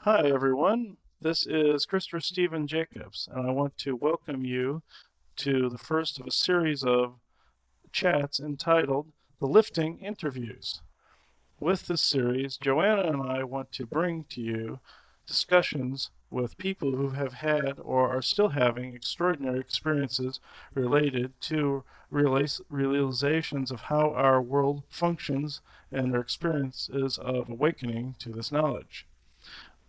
Hi, everyone. This is Christopher Stephen Jacobs, and I want to welcome you to the first of a series of chats entitled The Lifting Interviews. With this series, Joanna and I want to bring to you discussions with people who have had or are still having extraordinary experiences related to realizations of how our world functions and their experiences of awakening to this knowledge.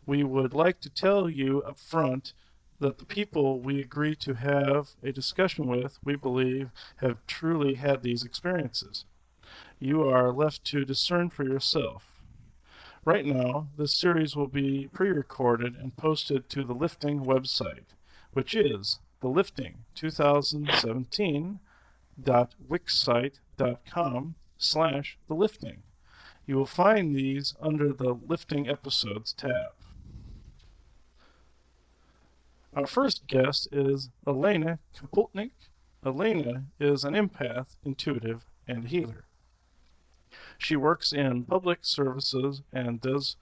We would like to tell you up front that the people we agree to have a discussion with, we believe, have truly had these experiences. You are left to discern for yourself. Right now, this series will be pre-recorded and posted to the Lifting website, which is thelifting2017.wixsite.com/thelifting. You will find these under the Lifting Episodes tab. Our first guest is Elena Kapultnik. Elena is an empath, intuitive, and healer. She works in public services and does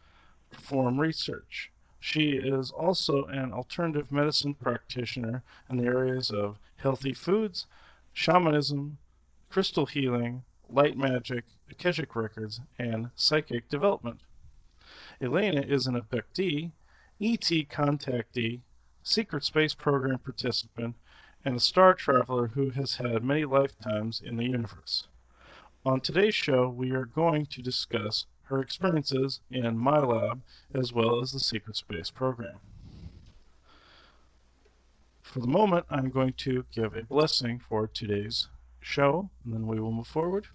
perform research. She is also an alternative medicine practitioner in the areas of healthy foods, shamanism, crystal healing, light magic, Akashic records, and psychic development. Elena is an abductee, ET contactee, secret space program participant, and a star traveler who has had many lifetimes in the universe. On today's show, we are going to discuss her experiences in my lab as well as the secret space program. For the moment, I'm going to give a blessing for today's show, and then we will move forward.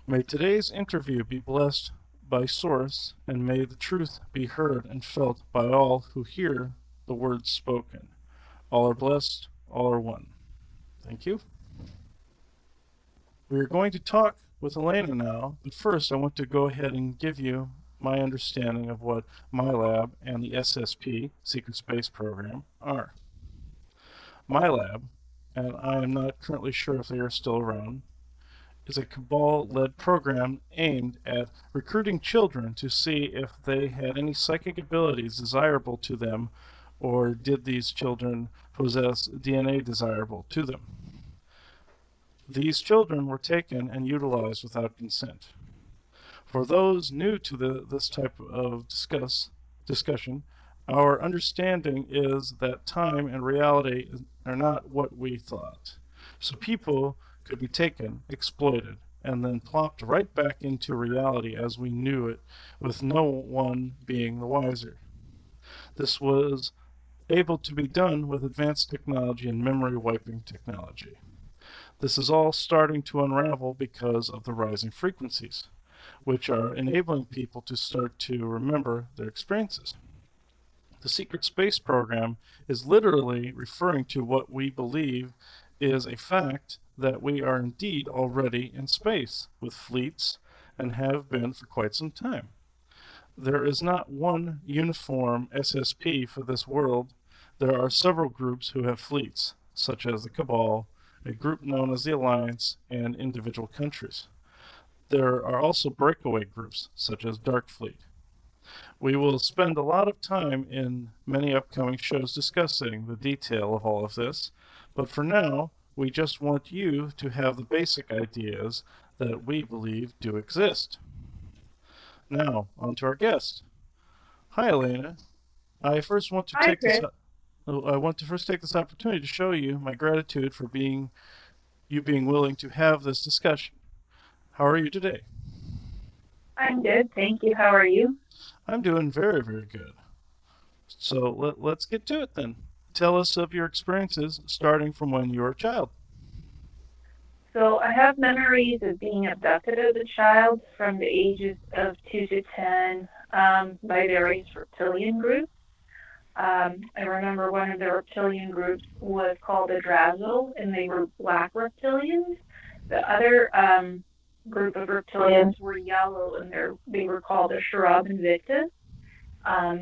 May today's interview be blessed by Source, and may the truth be heard and felt by all who hear the words spoken. All are blessed, all are one. Thank you. We are going to talk with Elena now, but first I want to go ahead and give you my understanding of what my lab and the SSP, Secret Space Program, are. My lab, and I am not currently sure if they are still around, is a cabal-led program aimed at recruiting children to see if they had any psychic abilities desirable to them, or did these children possess DNA desirable to them. These children were taken and utilized without consent. For those new to this type of discussion, our understanding is that time and reality are not what we thought. So people could be taken, exploited, and then plopped right back into reality as we knew it, with no one being the wiser. This was able to be done with advanced technology and memory wiping technology. This is all starting to unravel because of the rising frequencies, which are enabling people to start to remember their experiences. The Secret Space Program is literally referring to what we believe is a fact that we are indeed already in space with fleets and have been for quite some time. There is not one uniform SSP for this world. There are several groups who have fleets, such as the Cabal, a group known as the Alliance, and individual countries. There are also breakaway groups, such as Dark Fleet. We will spend a lot of time in many upcoming shows discussing the detail of all of this, but for now, we just want you to have the basic ideas that we believe do exist. Now, on to our guest. Hi, Elena. I want to take this opportunity to show you my gratitude for being willing to have this discussion. How are you today? I'm good, thank you. How are you? I'm doing very, very good. So let's get to it then. Tell us of your experiences starting from when you were a child. So I have memories of being abducted as a child from the ages of 2 to 10 by various reptilian groups. I remember one of the reptilian groups was called the Drazzle, and they were black reptilians. The other group of reptilians were yellow, and they were called the Shrub Invictus.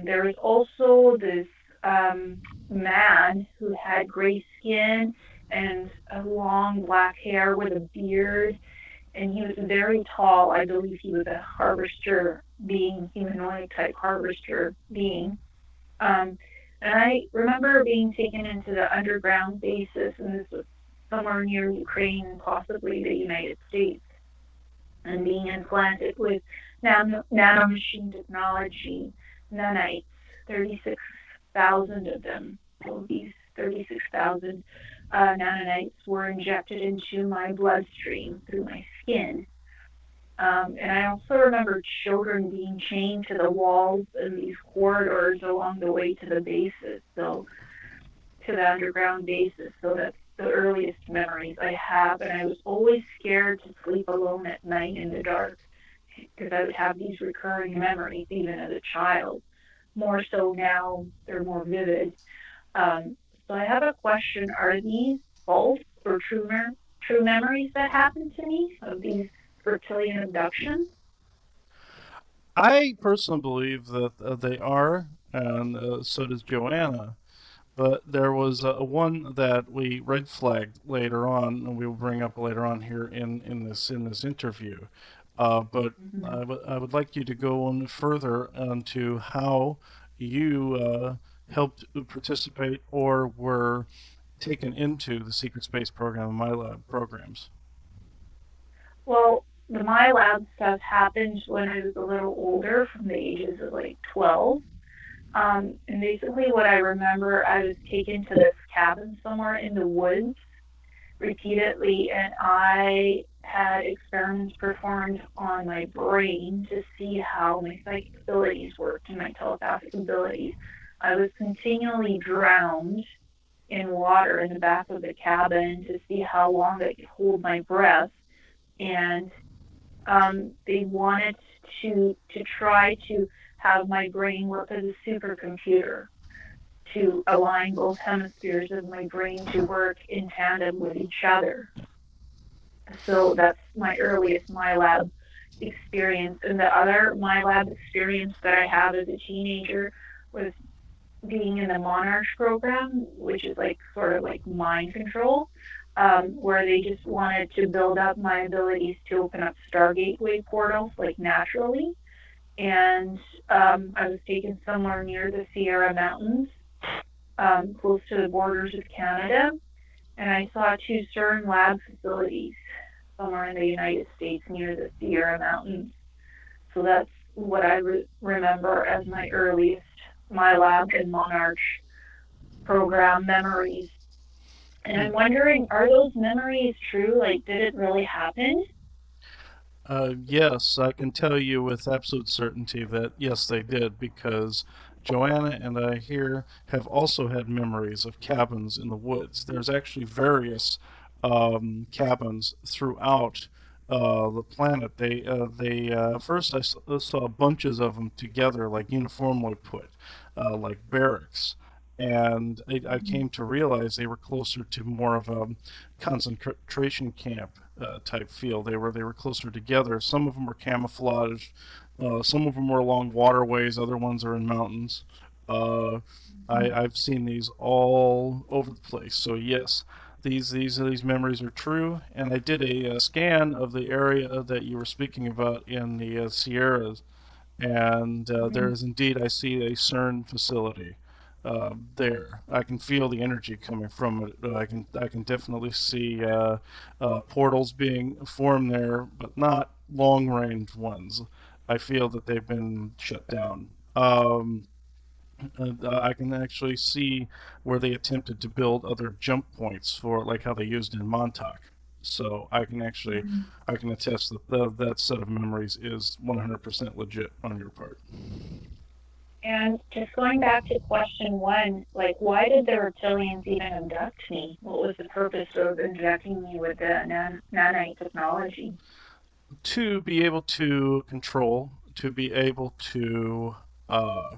There was also this man who had gray skin and a long black hair with a beard, and he was very tall. I believe he was a harvester being, humanoid type harvester being. Um, and I remember being taken into the underground bases, and this was somewhere near Ukraine, possibly the United States, and being implanted with nanomachine technology, nanites, 36,000 of them. So these 36,000 nanites were injected into my bloodstream through my skin. And I also remember children being chained to the walls in these corridors along the way to the bases, so to the underground bases. So that's the earliest memories I have. And I was always scared to sleep alone at night in the dark because I would have these recurring memories even as a child. More so now, they're more vivid. So I have a question: are these false or true memories that happened to me of these reptilian abductions? I personally believe that they are, and so does Joanna. But there was one that we red flagged later on, and we will bring up later on here in this interview. But Mm-hmm. I would like you to go on further into how you helped participate or were taken into the secret space program and MyLab programs. Well, the MyLab stuff happened when I was a little older, from the ages of like 12. And basically, what I remember, I was taken to this cabin somewhere in the woods repeatedly, and I had experiments performed on my brain to see how my psychic abilities worked and my telepathic abilities. I was continually drowned in water in the back of the cabin to see how long I could hold my breath, and they wanted to try to have my brain work as a supercomputer, to align both hemispheres of my brain to work in tandem with each other. So that's my earliest MyLab experience. And the other MyLab experience that I had as a teenager was being in the Monarch program, which is like sort of like mind control, where they just wanted to build up my abilities to open up Stargateway portals like naturally. And I was taken somewhere near the Sierra Mountains, close to the borders of Canada, and I saw two CERN lab facilities somewhere in the United States near the Sierra Mountains. So that's what I remember as my earliest My Lab and Monarch program memories. And I'm wondering, are those memories true? Like, did it really happen? Yes, I can tell you with absolute certainty that yes, they did, because Joanna and I here have also had memories of cabins in the woods. There's actually various cabins throughout the planet. First saw bunches of them together, like uniformly put, like barracks. And I came to realize they were closer to more of a concentration camp type feel. They were closer together. Some of them were camouflaged. Some of them were along waterways. Other ones are in mountains. Uh, I've seen these all over the place. So yes, these memories are true. And I did a scan of the area that you were speaking about in the Sierras, and there Mm-hmm. is indeed, I see a CERN facility there. I can feel the energy coming from it. I can definitely see portals being formed there, but not long range ones. I feel that they've been shut down. I can actually see where they attempted to build other jump points for, like how they used in Montauk. So Mm-hmm. I can attest that that set of memories is 100% legit on your part. And just going back to question one, like, why did the reptilians even abduct me? What was the purpose of injecting me with the nanite technology? To be able to control, to be able to uh,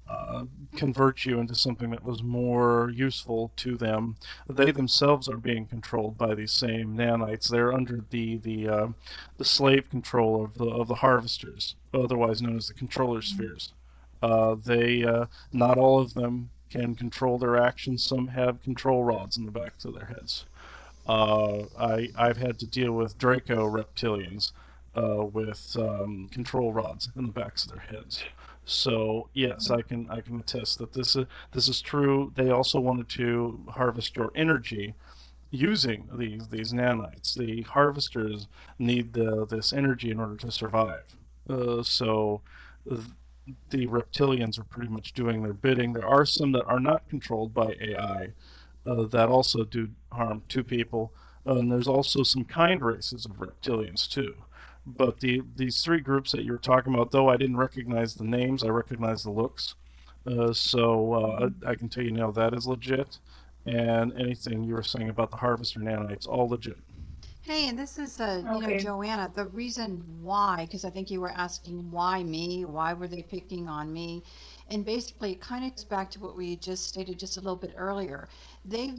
uh, convert you into something that was more useful to them. They themselves are being controlled by these same nanites. They're under the slave control of the harvesters, otherwise known as the controller spheres. They Not all of them can control their actions. Some have control rods in the backs of their heads. I've had to deal with Draco reptilians with control rods in the backs of their heads. So yes, I can attest that this is true. They also wanted to harvest your energy using these nanites. The harvesters need this energy in order to survive. So the reptilians are pretty much doing their bidding. There are some that are not controlled by AI that also do harm to people. And there's also some kind races of reptilians too. But these three groups that you were talking about, though I didn't recognize the names, I recognize the looks. I can tell you now that is legit. And anything you were saying about the harvester nanites, all legit. Hey, and this is, Okay. Joanna, the reason why, because I think you were asking why me, why were they picking on me? And basically, it kind of gets back to what we just stated just a little bit earlier. They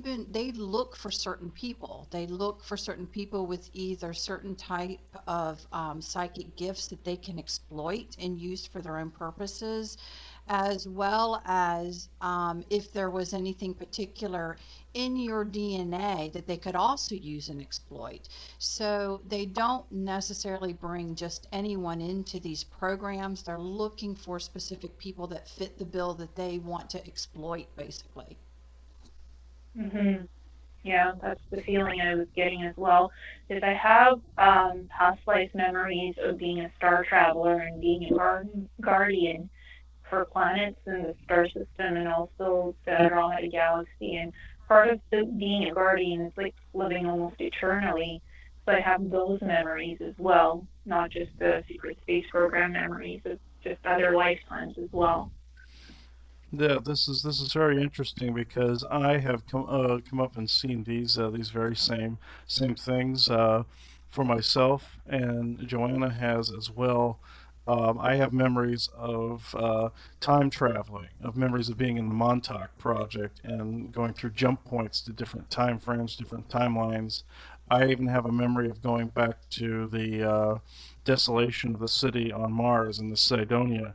look for certain people. They look for certain people with either certain type of psychic gifts that they can exploit and use for their own purposes, as well as if there was anything particular in your DNA that they could also use and exploit. So they don't necessarily bring just anyone into these programs. They're looking for specific people that fit the bill that they want to exploit, basically. Mhm. Yeah, that's the feeling I was getting as well. Is I have past life memories of being a star traveler and being a guardian for planets in the star system and also the Andromeda galaxy. And part of being a guardian is like living almost eternally. So I have those memories as well, not just the secret space program memories of just other lifetimes as well. Yeah, this is very interesting because I have come up and seen these very same things for myself, and Joanna has as well. I have memories of time traveling, of memories of being in the Montauk Project and going through jump points to different time frames, different timelines. I even have a memory of going back to the desolation of the city on Mars in the Cydonia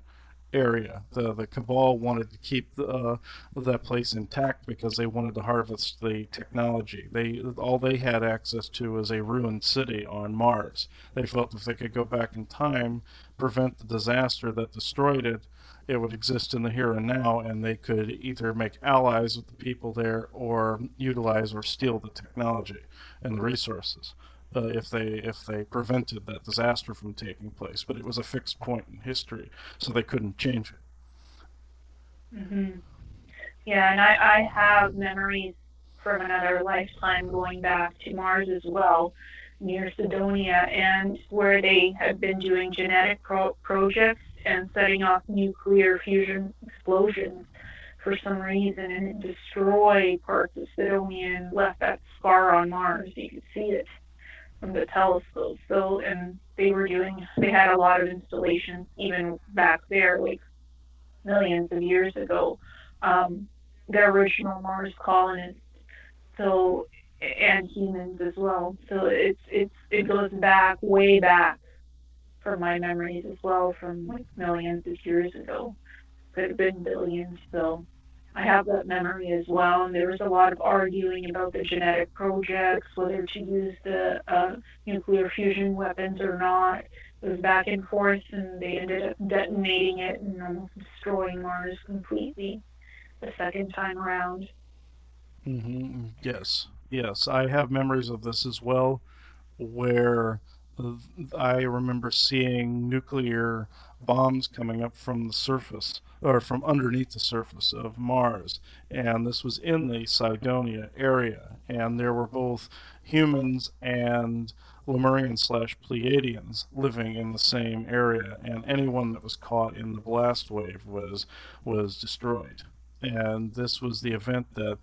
area. The Cabal wanted to keep that place intact because they wanted to harvest the technology. All they had access to was a ruined city on Mars. They felt if they could go back in time, prevent the disaster that destroyed it, it would exist in the here and now, and they could either make allies with the people there or utilize or steal the technology and the resources. If they prevented that disaster from taking place, but it was a fixed point in history, so they couldn't change it. Hmm. Yeah, and I have memories from another lifetime going back to Mars as well, near Sidonia, and where they had been doing genetic projects and setting off nuclear fusion explosions for some reason, and it destroyed parts of Sidonia and left that scar on Mars. You could see it from the telescope. So, and they had a lot of installations even back there, like millions of years ago. Um, the original Mars colonists, so and humans as well. So it goes back way back from my memories as well, from like millions of years ago. Could have been billions. So I have that memory as well. And there was a lot of arguing about the genetic projects, whether to use the nuclear fusion weapons or not. It was back and forth, and they ended up detonating it and almost destroying Mars completely the second time around. Yes, yes, I have memories of this as well, where I remember seeing nuclear bombs coming up from the surface or from underneath the surface of Mars, and this was in the Cydonia area, and there were both humans and Lemurians slash Pleiadians living in the same area, and anyone that was caught in the blast wave was destroyed. And this was the event that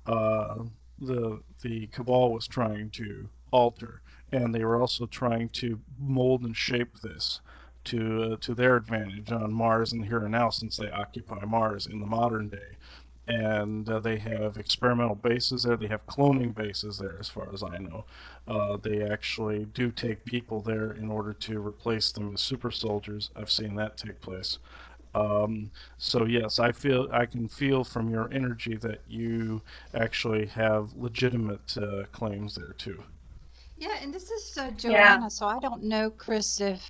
uh, the Cabal was trying to alter, and they were also trying to mold and shape this to their advantage on Mars and here and now, since they occupy Mars in the modern day. And they have experimental bases there. They have cloning bases there, as far as I know. They actually do take people there in order to replace them as super soldiers. I've seen that take place. So yes, I can feel from your energy that you actually have legitimate claims there too. Yeah, and this is Yeah. Joanna, so I don't know, Chris, if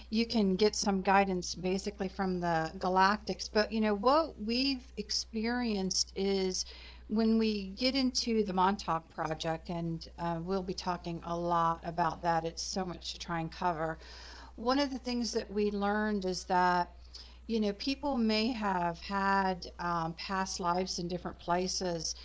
you can get some guidance basically from the galactics. But what we've experienced is when we get into the Montauk Project, and we'll be talking a lot about that. It's so much to try and cover. One of the things that we learned is that people may have had past lives in different places,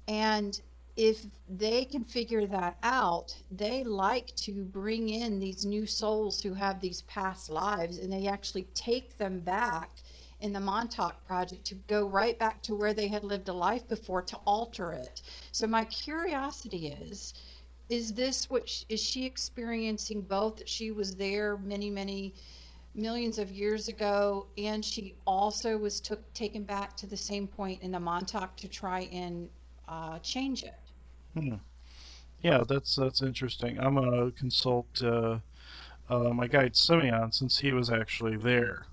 and if they can figure that out, they like to bring in these new souls who have these past lives, and they actually take them back in the Montauk Project to go right back to where they had lived a life before to alter it. So my curiosity is this what is she experiencing both, that she was there many, many millions of years ago, and she also was taken back to the same point in the Montauk to try and change it. Hmm. Yeah, that's interesting. I'm gonna consult my guide Simeon, since he was actually there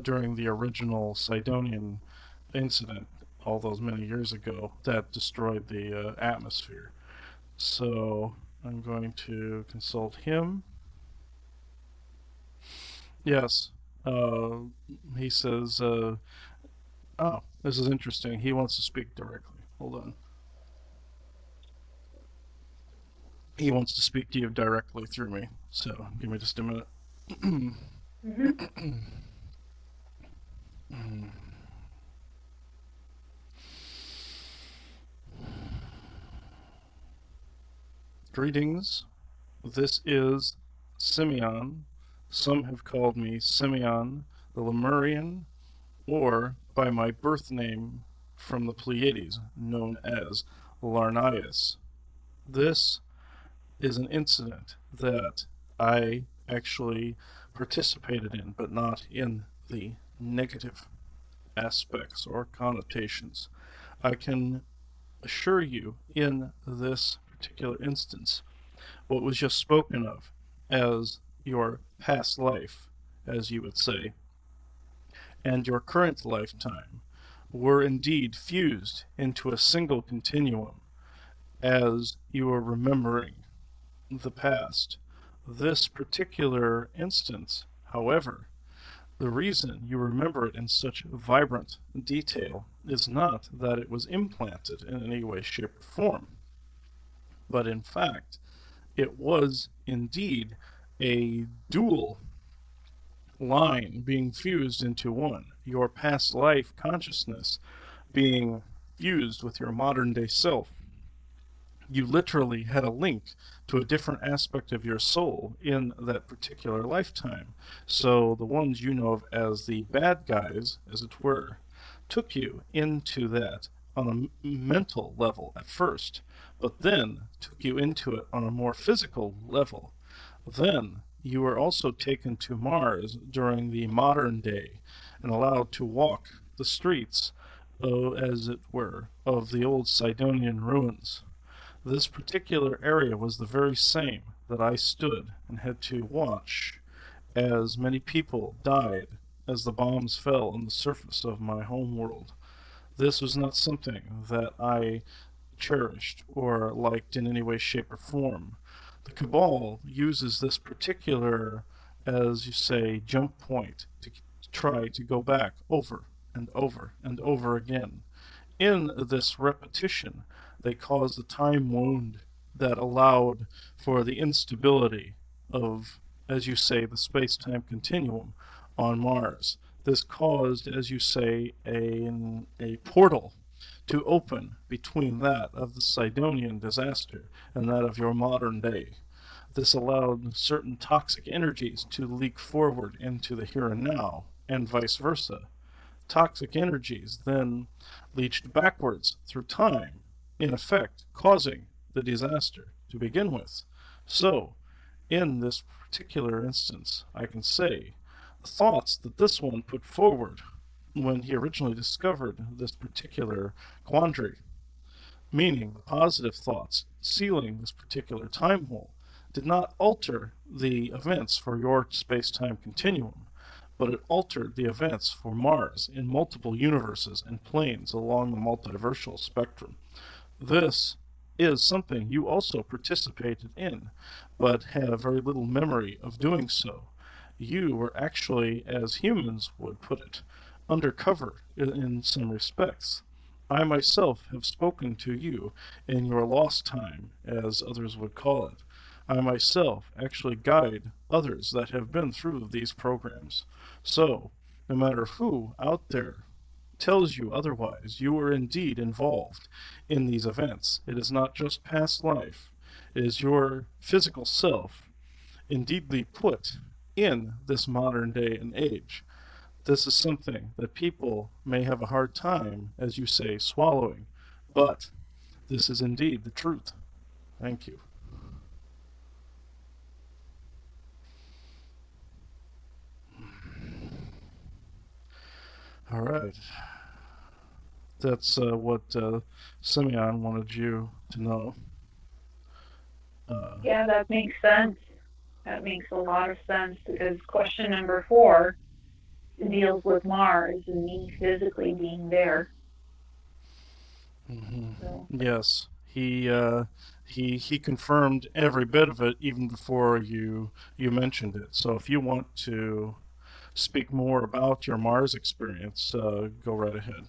during the original Sidonian incident all those many years ago that destroyed the atmosphere. So I'm going to consult him. Yes. Uh, he says, oh, this is interesting. He wants to speak directly. Hold on. He wants to speak to you directly through me. So give me just a minute. Hmm. Greetings. This is Simeon. Some have called me Simeon the Lemurian, or by my birth name from the Pleiades, known as Larnias. This is an incident that I actually participated in, but not in the negative aspects or connotations. I can assure you, in this particular instance, what was just spoken of as your past life, as you would say, and your current lifetime were indeed fused into a single continuum as you are remembering the past. This particular instance, however, the reason you remember it in such vibrant detail is not that it was implanted in any way, shape, or form, but in fact, it was indeed a dual line being fused into one. Your past life consciousness being fused with your modern day self. You literally had a link to a different aspect of your soul in that particular lifetime. So the ones you know of as the bad guys, as it were, took you into that on a mental level at first, but then took you into it on a more physical level. Then you were also taken to Mars during the modern day and allowed to walk the streets, as it were, of the old Sidonian ruins. This particular area was the very same that I stood and had to watch as many people died as the bombs fell on the surface of my home world. This was not something that I cherished or liked in any way, shape, or form. The Cabal uses this particular, as you say, jump point to try to go back over and over and over again. In this repetition, they caused a time wound that allowed for the instability of, as you say, the space time continuum on Mars. This caused, as you say, a portal to open between that of the Sidonian disaster and that of your modern day. This allowed certain toxic energies to leak forward into the here and now, and vice versa. Toxic energies then leached backwards through time, in effect causing the disaster to begin with. So, in this particular instance, I can say the thoughts that this one put forward when he originally discovered this particular quandary, meaning the positive thoughts sealing this particular time hole, did not alter the events for your space time continuum, but it altered the events for Mars in multiple universes and planes along the multiversal spectrum. This is something you also participated in, but have very little memory of doing so. You were actually, as humans would put it, undercover in some respects. I myself have spoken to you in your lost time, as others would call it. I myself actually guide others that have been through these programs. So, no matter who out there tells you otherwise, you are indeed involved in these events. It is not just past life, it is your physical self indeedly put in this modern day and age. This is something that people may have a hard time, as you say, swallowing, but this is indeed the truth. Thank you. All right. That's what Simeon wanted you to know. Yeah, that makes sense. That makes a lot of sense because question number 4 deals with Mars and me physically being there. So. Yes, he confirmed every bit of it even before you mentioned it. So if you want to speak more about your Mars experience, go right ahead.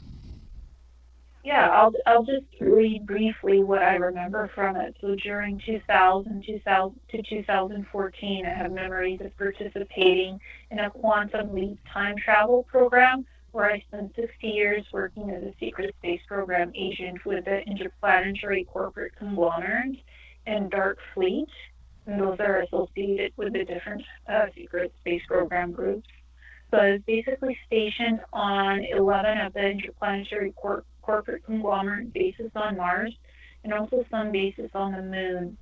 Yeah, I'll just read briefly what I remember from it. So during 2000 to 2014, I have memories of participating in a quantum leap time travel program where I spent 60 years working as a secret space program agent with the interplanetary corporate conglomerate and Dark Fleet. And those are associated with the different secret space program groups. So I was basically stationed on 11 of the interplanetary corporate conglomerate bases on Mars and also some bases on the moon.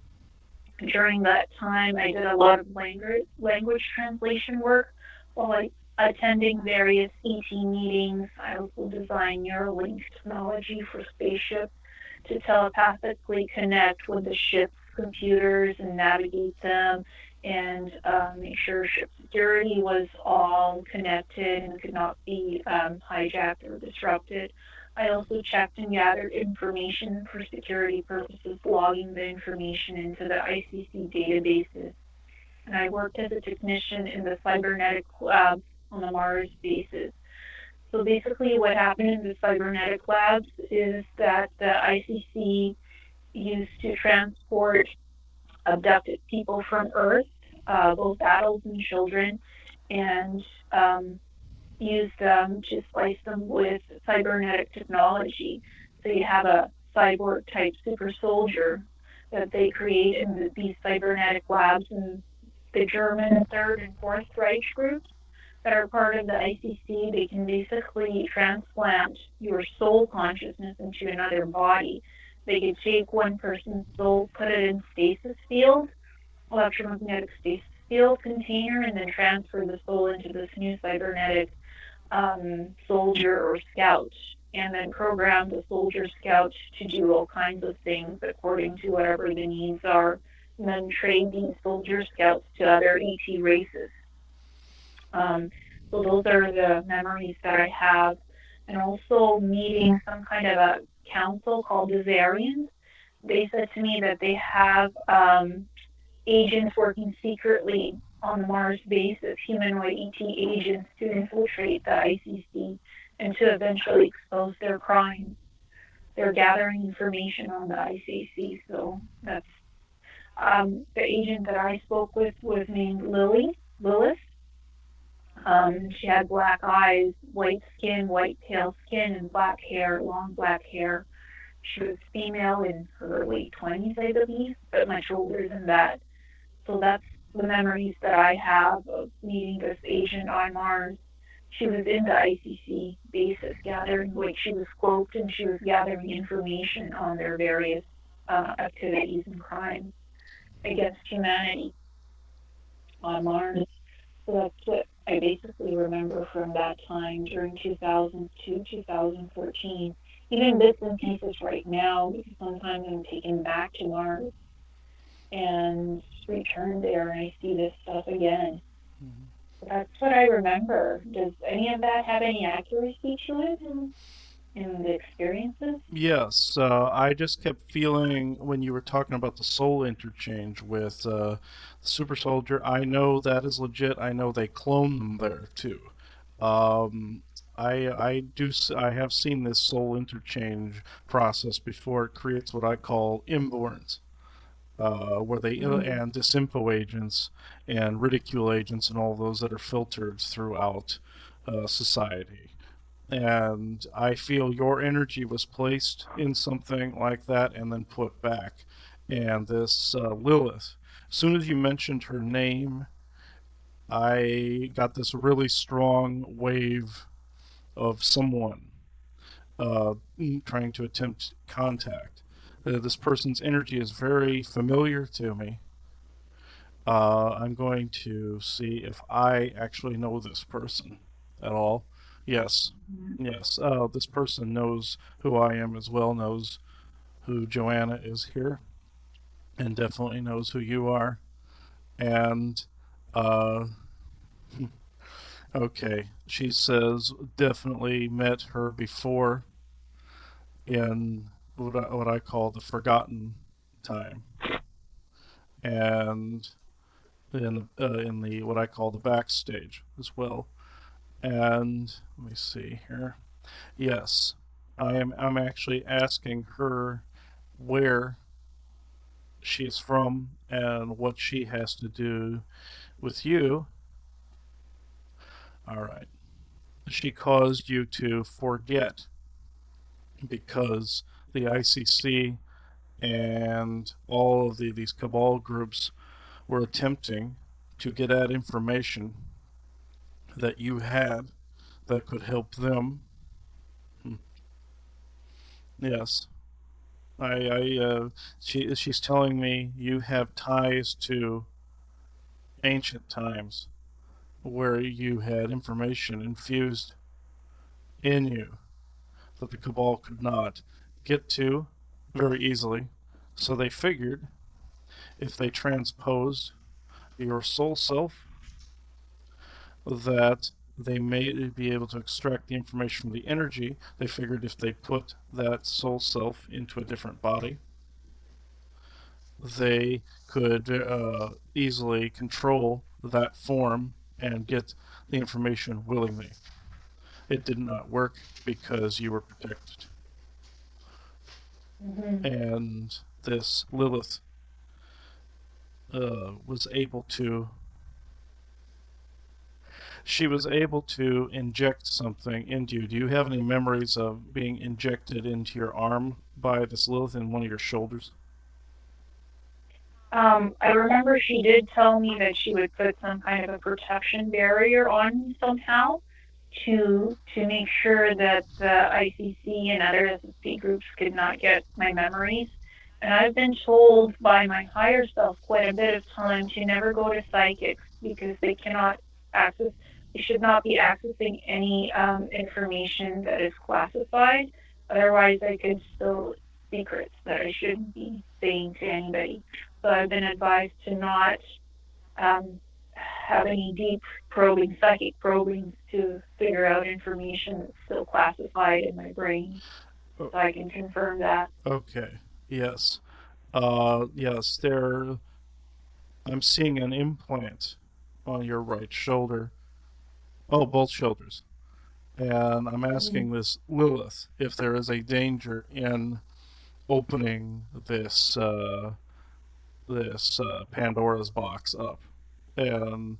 During that time, I did a lot of language translation work while attending various ET meetings. I also designed Neuralink technology for spaceships to telepathically connect with the ship's computers and navigate them and make sure ship security was all connected and could not be hijacked or disrupted. I also checked and gathered information for security purposes, logging the information into the ICC databases. And I worked as a technician in the cybernetic lab on the Mars bases. So basically what happened in the cybernetic labs is that the ICC used to transport abducted people from Earth, both adults and children, and used them to splice them with cybernetic technology. So you have a cyborg type super soldier that they create in these cybernetic labs in the German Third and Fourth Reich groups that are part of the ICC. They can basically transplant your soul consciousness into another body. They could take one person's soul, put it in stasis field, electromagnetic stasis field container, and then transfer the soul into this new cybernetic soldier or scout, and then program the soldier scout to do all kinds of things according to whatever the needs are, and then trade these soldier scouts to other ET races. So those are the memories that I have, and also meeting some kind of a council called the Zarians. They said to me that they have agents working secretly on the Mars base of humanoid ET agents to infiltrate the ICC and to eventually expose their crimes. They're gathering information on the ICC, so that's the agent that I spoke with was named Lilith. She had black eyes, white skin, white pale skin, and black hair, long black hair. She was female in her late 20s, I believe, but much older than that. So that's the memories that I have of meeting this agent on Mars. She was in the ICC basis gathering, like she was cloaked and she was gathering information on their various activities and crimes against humanity on Mars. So that's what I basically remember from that time during 2000 to 2014. Even bits and pieces right now, because sometimes I'm taken back to Mars and return there and I see this stuff again. Mm-hmm. That's what I remember. Does any of that have any accuracy to it in the experiences? Yes, I just kept feeling when you were talking about the soul interchange with the super soldier. I know that is legit. I know they clone them there too. Um, I have seen this soul interchange process before. It creates what I call inborns, where they Mm. and disinfo agents and ridicule agents and all those that are filtered throughout society. And I feel your energy was placed in something like that and then put back. And this Lilith, as soon as you mentioned her name, I got this really strong wave of someone uh, trying to attempt contact. This person's energy is very familiar to me. I'm going to see if I actually know this person at all. Yes, yes. This person knows who I am as well, knows who Joanna is here, and definitely knows who you are. And, uh, okay, she says definitely met her before in what I call the forgotten time, and in the what I call the backstage as well. And let me see here. Yes, I'm actually asking her where she is from and what she has to do with you. All right. She caused you to forget because the ICC and all of these cabal groups were attempting to get at information that you had that could help them. Hmm. Yes, she's telling me you have ties to ancient times where you had information infused in you that the Cabal could not get to very easily. So they figured if they transposed your soul self, that they may be able to extract the information from the energy. They figured if they put that soul self into a different body, they could easily control that form and get the information willingly. It did not work because you were protected. Mm-hmm. And this Lilith was able to. She was able to inject something into you. Do you have any memories of being injected into your arm by this Lilith in one of your shoulders? I remember she did tell me that she would put some kind of a protection barrier on me somehow to make sure that the ICC and other SSP groups could not get my memories. And I've been told by my higher self quite a bit of time to never go to psychics because they cannot access, they should not be accessing any information that is classified. Otherwise, I could spill secrets that I shouldn't be saying to anybody. So I've been advised to not um, have any deep probing, psychic probing to figure out information that's still classified in my brain. Oh, So I can confirm that. okay. Yes. Yes. There. I'm seeing an implant on your right shoulder. Oh, both shoulders. And I'm Mm-hmm. asking this Lilith if there is a danger in opening this Pandora's box up. And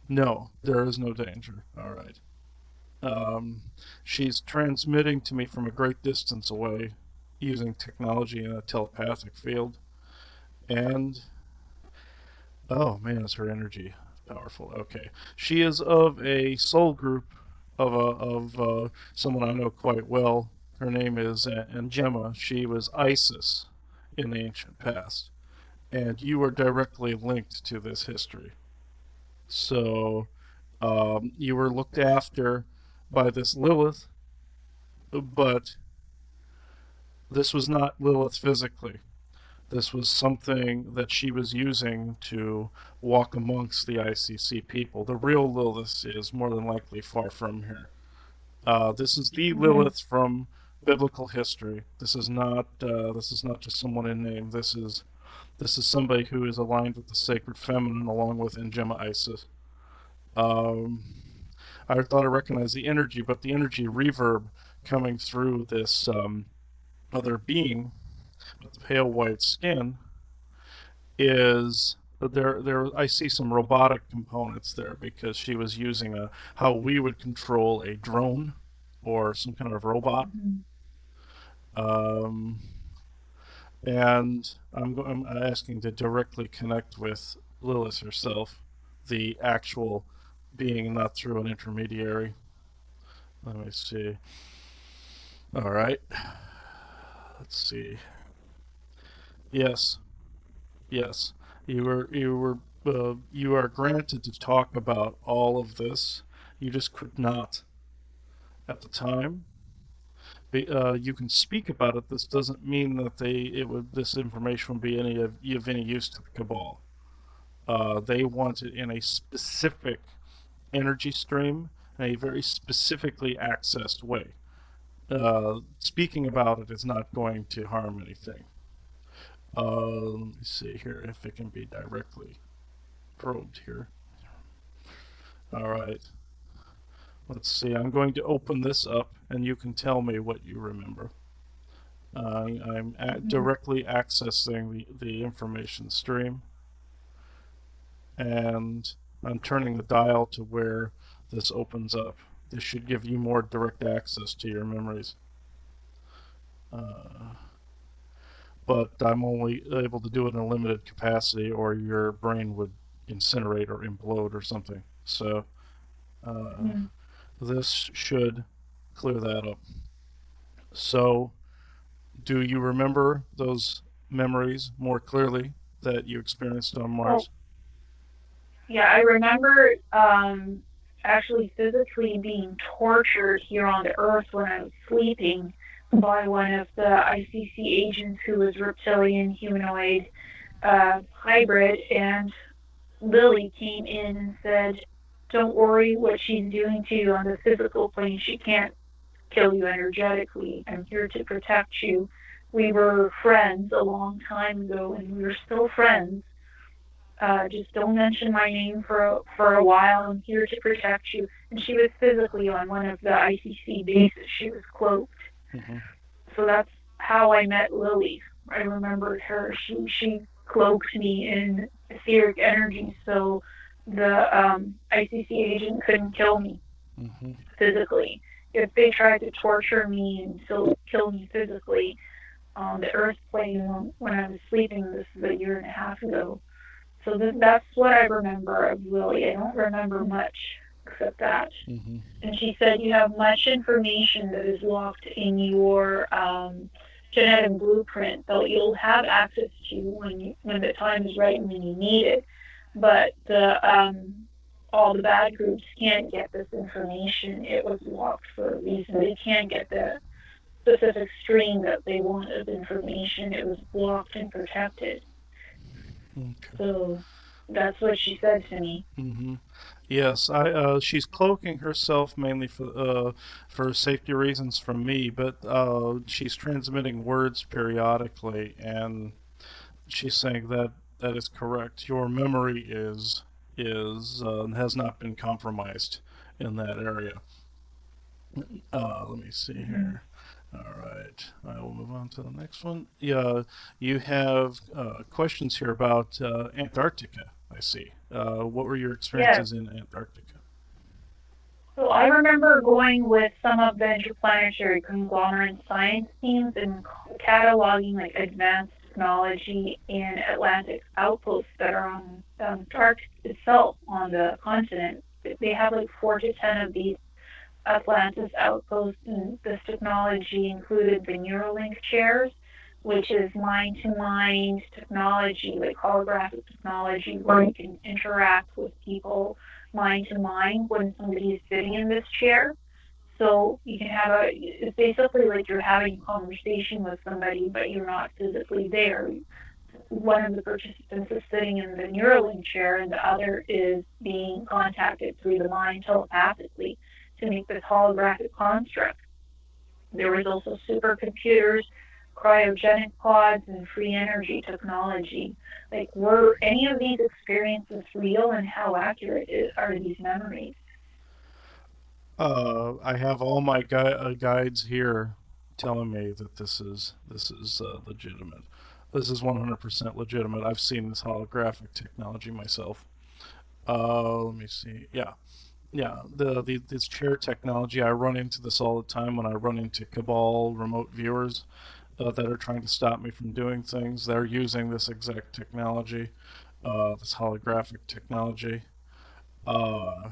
no, there is no danger. All right. Um, she's transmitting to me from a great distance away using technology in a telepathic field. And oh man, is her energy powerful? Okay, she is of a soul group of someone I know quite well. Her name is Gemma. She was Isis in the ancient past, and you are directly linked to this history. So you were looked after by this Lilith, but this was not Lilith physically. This was something that she was using to walk amongst the ICC people. The real Lilith is more than likely far from here. This is the Mhm. Lilith from biblical history. This is not just someone in name. This is somebody who is aligned with the sacred feminine along with Angema Isis. Um, I thought I recognized the energy, but the energy reverb coming through this other being with the pale white skin is there. I see some robotic components there because she was using a how we would control a drone or some kind of robot. Mhm. Um, and I'm asking to directly connect with Lilith herself, the actual being, not through an intermediary. Let me see. All right. Let's see. Yes, yes. You are granted to talk about all of this. You just could not at the time. You can speak about it. This doesn't mean that this information would be of any use to the cabal. They want it in a specific energy stream in a very specifically accessed way. Speaking about it is not going to harm anything. Let me see here if it can be directly probed here. All right. Let's see. I'm going to open this up, and you can tell me what you remember. I'm Mhm. directly accessing the information stream, and I'm turning the dial to where this opens up. This should give you more direct access to your memories. Uh, but I'm only able to do it in a limited capacity, or your brain would incinerate or implode or something. So uh, Mhm. this should clear that up. So, do you remember those memories more clearly that you experienced on Oh, Mars? yeah, I remember actually physically being tortured here on the Earth when I was sleeping by one of the ICC agents who was reptilian humanoid hybrid, and Lily came in and said, "Don't worry what she's doing to you on the physical plane. She can't kill you energetically. I'm here to protect you. We were friends a long time ago, and we're still friends. Just don't mention my name for a while. I'm here to protect you." And she was physically on one of the ICC bases. She was cloaked. Mm-hmm. So that's how I met Lily. I remembered her. She cloaked me in etheric energy, so the ICC agent couldn't kill me Mm-hmm. physically. If they tried to torture me and still kill me physically on the Earth plane when I was sleeping, this is a year and a half ago. So that's what I remember of Lily. I don't remember much except that. Mm-hmm. And she said you have much information that is locked in your genetic blueprint that you'll have access to when the time is right and when you need it. But the all the bad groups can't get this information. It was locked for a reason. They can't get the specific stream that they want of information. It was blocked and protected. Okay. So that's what she said to me. Mm-hmm. Yes, I. She's cloaking herself mainly for safety reasons from me, but she's transmitting words periodically, and she's saying that that is correct. Your memory is has not been compromised in that area. Let me see Mm-hmm. here. All right, I will move on to the next one. Yeah, you have questions here about Antarctica. I see. What were your Yes. experiences in Antarctica? So I remember going with some of the interplanetary conglomerate science teams and cataloging like advanced technology in Atlantic outposts that are on the Antarctica itself on the continent. They have like 4 to 10 of these Atlantis outposts, and this technology included the Neuralink chairs, which is mind to mind technology, like holographic technology, where you can interact with people mind to mind when somebody is sitting in this chair. So you can have it's basically like you're having a conversation with somebody, but you're not physically there. one of the participants is sitting in the Neuralink chair and the other is being contacted through the mind telepathically to make this holographic construct. There was also supercomputers, cryogenic pods, and free energy technology. Like, were any of these experiences real, and how accurate are these memories? I have all my guides here telling me that this is legitimate. This is 100% legitimate. I've seen this holographic technology myself. Let me see. Yeah, yeah. This chair technology, I run into this all the time when I run into cabal remote viewers that are trying to stop me from doing things. They're using this exact technology, this holographic technology. Uh,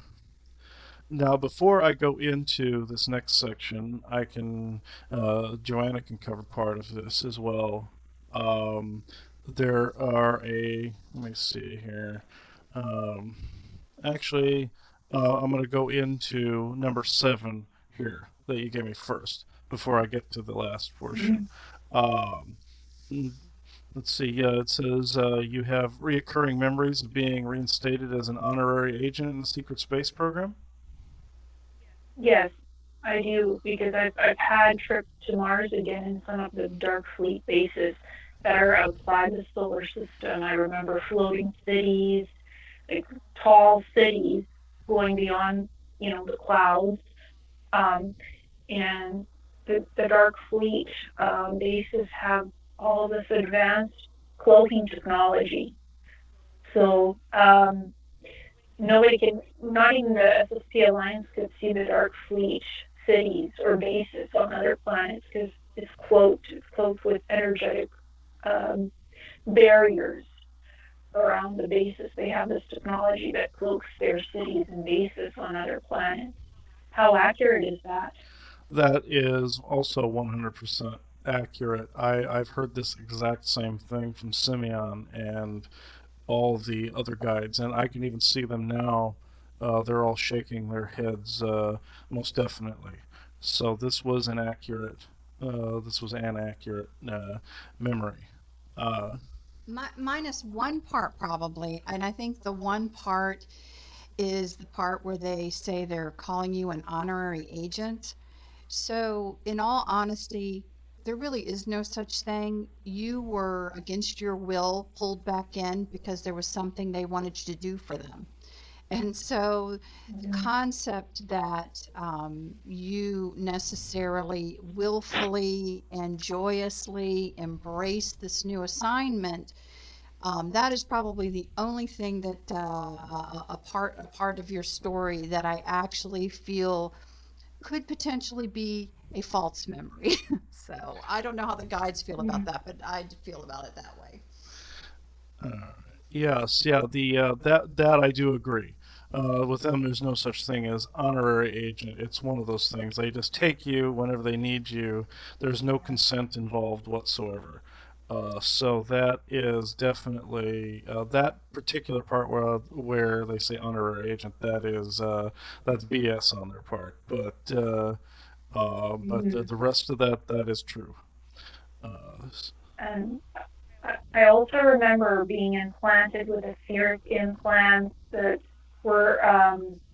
Now, before I go into this next section, Joanna can cover part of this as well. Um, there are let me see here. Um, actually, I'm going to go into number 7 here that you gave me first before I get to the last portion. Mm-hmm. Um, let's see. It says you have reoccurring memories of being reinstated as an honorary agent in the secret space program. Yes, I do, because I've had trips to Mars again in some of the Dark Fleet bases that are outside the solar system. I remember floating cities, like tall cities going beyond, the clouds. Um, and the Dark Fleet bases have all this advanced cloaking technology. So nobody can, not even the SSP Alliance could see the Dark Fleet cities or bases on other planets because it's cloaked with energetic um, barriers around the bases. They have this technology that cloaks their cities and bases on other planets. How accurate is that? That is also 100% accurate. I've heard this exact same thing from Simeon and all the other guides, and I can even see them now. They're all shaking their heads, most definitely. So this was an accurate memory. Uh, Minus one part probably, and I think the one part is the part where they say they're calling you an honorary agent. So, in all honesty, there really is no such thing. You were against your will pulled back in because there was something they wanted you to do for them. And so the Mm-hmm. concept that you necessarily willfully and joyously embrace this new assignment, that is probably the only thing that a part of your story that I actually feel could potentially be a false memory. So I don't know how the guides feel about that, but I feel about it that way. uh, yes, yeah, that I do agree. With them, there's no such thing as honorary agent. It's one of those things. They just take you whenever they need you. There's no consent involved whatsoever. So that is definitely that particular part where they say honorary agent. That's BS on their part. But Mm-hmm. the rest of that is true. Uh, And I also remember being implanted with etheric implants that were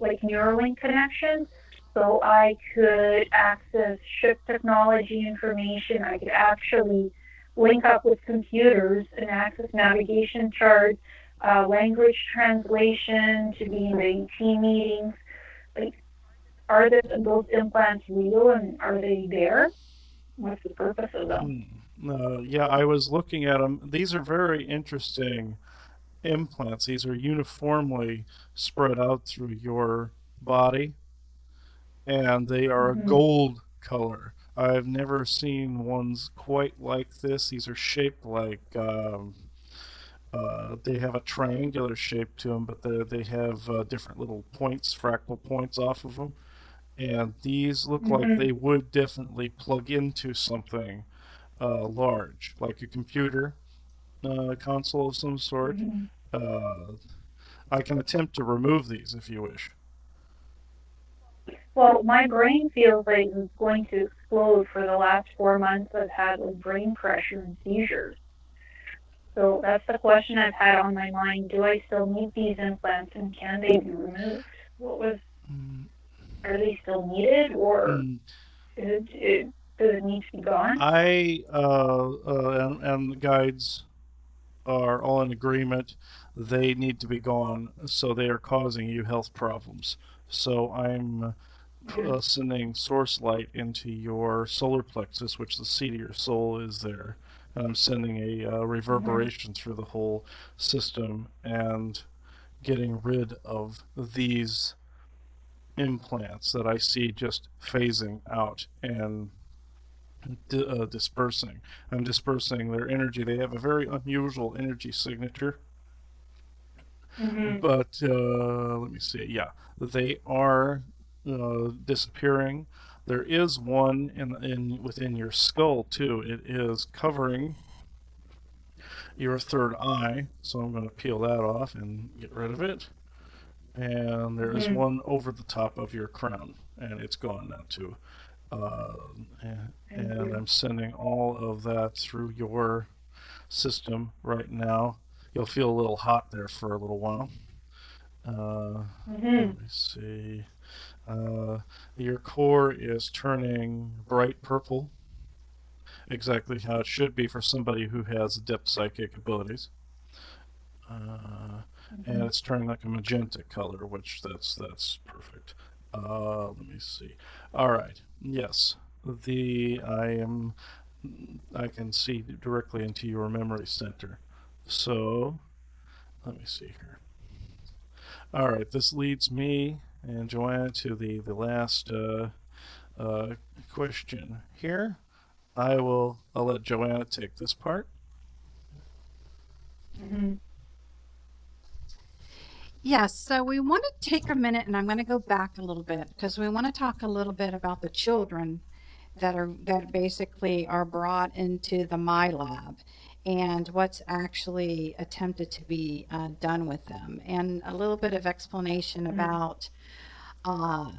like Neuralink connections. So I could access ship technology information. I could actually link up with computers and access navigation charts, language translation to be in the team meetings. Like, are those implants real and are they there? What's the purpose of them? hmm. Yeah, I was looking at them. These are very interesting implants. These are uniformly spread out through your body, and they are a Mm-hmm. gold color. I've never seen ones quite like this. These are shaped like they have a triangular shape to them, but they have different little points, fractal points off of them. And these look like Mm-hmm. they would definitely plug into something large, like a computer console of some sort. Mm-hmm. Uh, I can attempt to remove these if you wish. Well, my brain feels like it's going to explode. For the last 4 months. I've had like brain pressure and seizures. So that's the question I've had on my mind. Do I still need these implants, and can they be removed? What was Are they still needed, or Mm, does it need to be gone? and the guides are all in agreement. They need to be gone, so they are causing you health problems. So I'm Mm-hmm. sending source light into your solar plexus, which the seat of your soul is there. And I'm sending a Mm-hmm. reverberation through the whole system and getting rid of these implants that I see just phasing out and dispersing. I'm dispersing their energy. They have a very unusual energy signature, Mm-hmm. but let me see. Yeah, they are disappearing. There is one in within your skull too. It is covering your third eye, so I'm going to peel that off and get rid of it. And there is Mm-hmm. one over the top of your crown, and it's gone now too. Uh, Thank and you. I'm sending all of that through your system right now. You'll feel a little hot there for a little while. Uh, Mm-hmm. let me see. Uh, your core is turning bright purple, exactly how it should be for somebody who has adept psychic abilities. Uh, and Mm-hmm. it's turning like a magenta color, which that's perfect. Let me see. All right. Yes. I can see directly into your memory center. So let me see here. All right. This leads me and Joanna to the last uh, question here. I'll let Joanna take this part. Mm-hmm. Yes, so we want to take a minute and I'm going to go back a little bit because we want to talk a little bit about the children that basically are brought into the My Lab and what's actually attempted to be done with them, and a little bit of explanation Mm-hmm. about uh,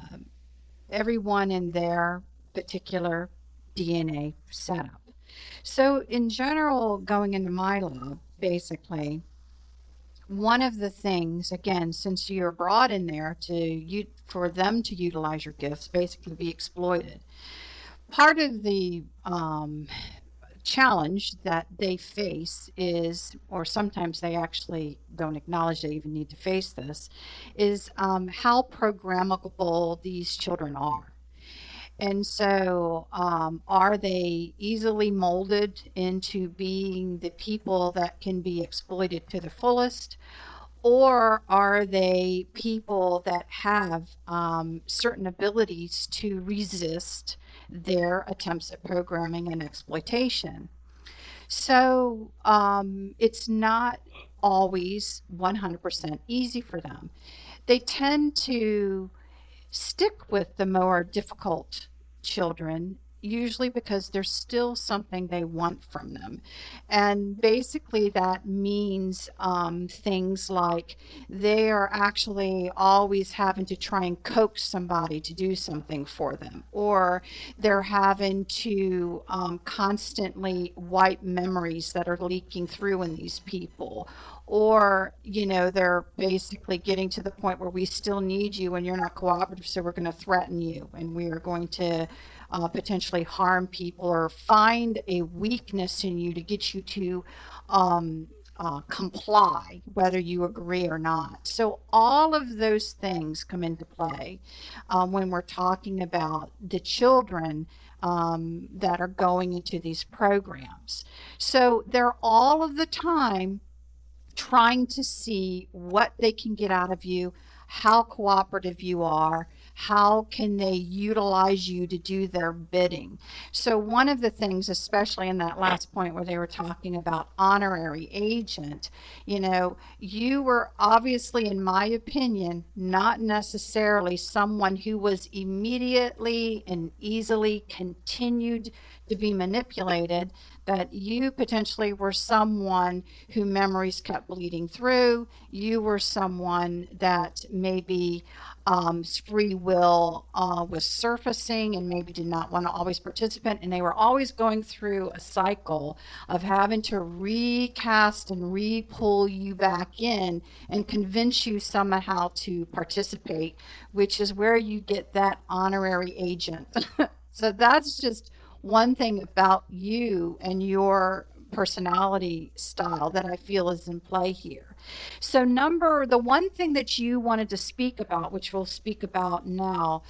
everyone in their particular DNA setup. So, in general, going into My Lab, basically, one of the things, again, since you're brought in there to you for them to utilize your gifts, basically be exploited. Part of the challenge that they face is, or sometimes they actually don't acknowledge they even need to face this, is how programmable these children are. And so, are they easily molded into being the people that can be exploited to the fullest? Or are they people that have certain abilities to resist their attempts at programming and exploitation? So it's not always 100% easy for them. They tend to stick with the more difficult children, usually because there's still something they want from them. And basically, that means things like they are actually always having to try and coax somebody to do something for them, or they're having to constantly wipe memories that are leaking through in these people, or they're basically getting to the point where we still need you and you're not cooperative, so we're going to threaten you and we are going to potentially harm people or find a weakness in you to get you to um, comply, whether you agree or not. So all of those things come into play when we're talking about the children that are going into these programs. So they're all of the time trying to see what they can get out of you, how cooperative you are, how can they utilize you to do their bidding. So one of the things, especially in that last point where they were talking about honorary agent, you were obviously, in my opinion, not necessarily someone who was immediately and easily continued to be manipulated, that you potentially were someone who memories kept bleeding through. You were someone that maybe free will was surfacing and maybe did not want to always participate. And they were always going through a cycle of having to recast and re-pull you back in and convince you somehow to participate, which is where you get that honorary agent. So that's just one thing about you and your personality style that I feel is in play here. So the one thing that you wanted to speak about, which we'll speak about now,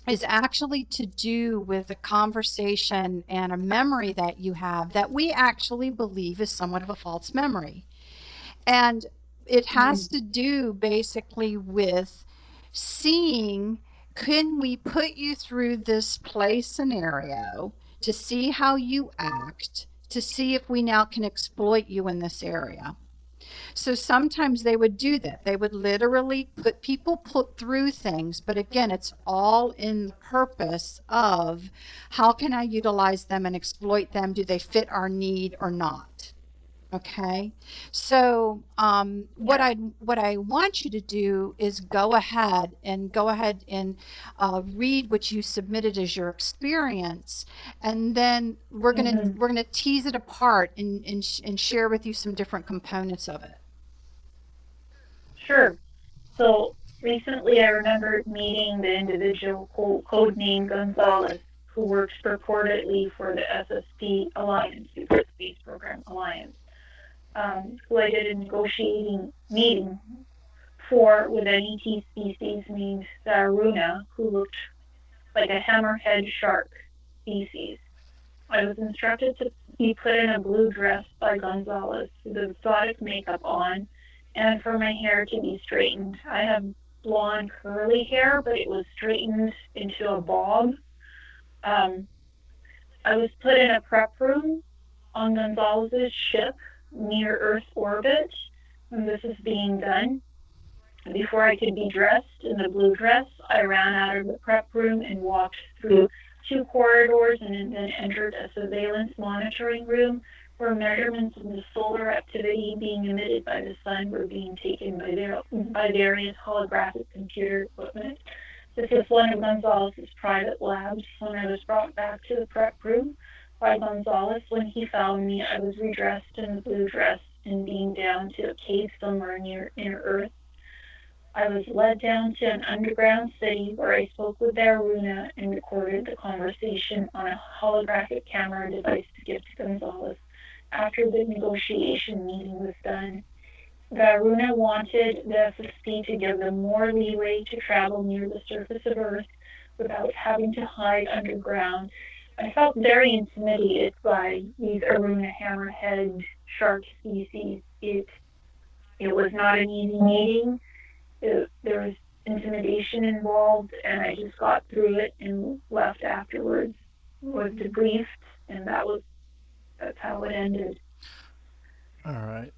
is actually to do with a conversation and a memory that you have that we actually believe is somewhat of a false memory. And it has to do basically with seeing, can we put you through this play scenario to see how you act, to see if we now can exploit you in this area. So sometimes they would do that. They would literally put people put through things, but again, it's all in the purpose of how can I utilize them and exploit them? Do they fit our need or not? Okay. So what I want you to do is go ahead and read what you submitted as your experience, and then we're gonna tease it apart and share with you some different components of it. Sure. So recently I remembered meeting the individual codenamed Gonzalez, who works purportedly for the SSP Alliance, Secret Space Program Alliance, who I did a negotiating meeting for with an ET species named Saruna, who looked like a hammerhead shark species. I was instructed to be put in a blue dress by Gonzalez with exotic makeup on, and for my hair to be straightened. I have blonde curly hair, but it was straightened into a bob. I was put in a prep room on Gonzalez's ship near Earth orbit when this is being done. Before I could be dressed in the blue dress, I ran out of the prep room and walked through 2 corridors and then entered a surveillance monitoring room where measurements of the solar activity being emitted by the sun were being taken by various holographic computer equipment. This is one of Gonzalez's private labs. When I was brought back to the prep room by Gonzalez, when he found me, I was redressed in the blue dress and beamed down to a cave somewhere near Earth. I was led down to an underground city where I spoke with Ileana and recorded the conversation on a holographic camera device to give to Gonzalez after the negotiation meeting was done. Ileana wanted the SSP to give them more leeway to travel near the surface of Earth without having to hide underground. I felt very intimidated by these Ileana hammerhead shark species. It was not an easy meeting. There was intimidation involved, and I just got through it and left afterwards. Was debriefed, and that's how it ended. All right.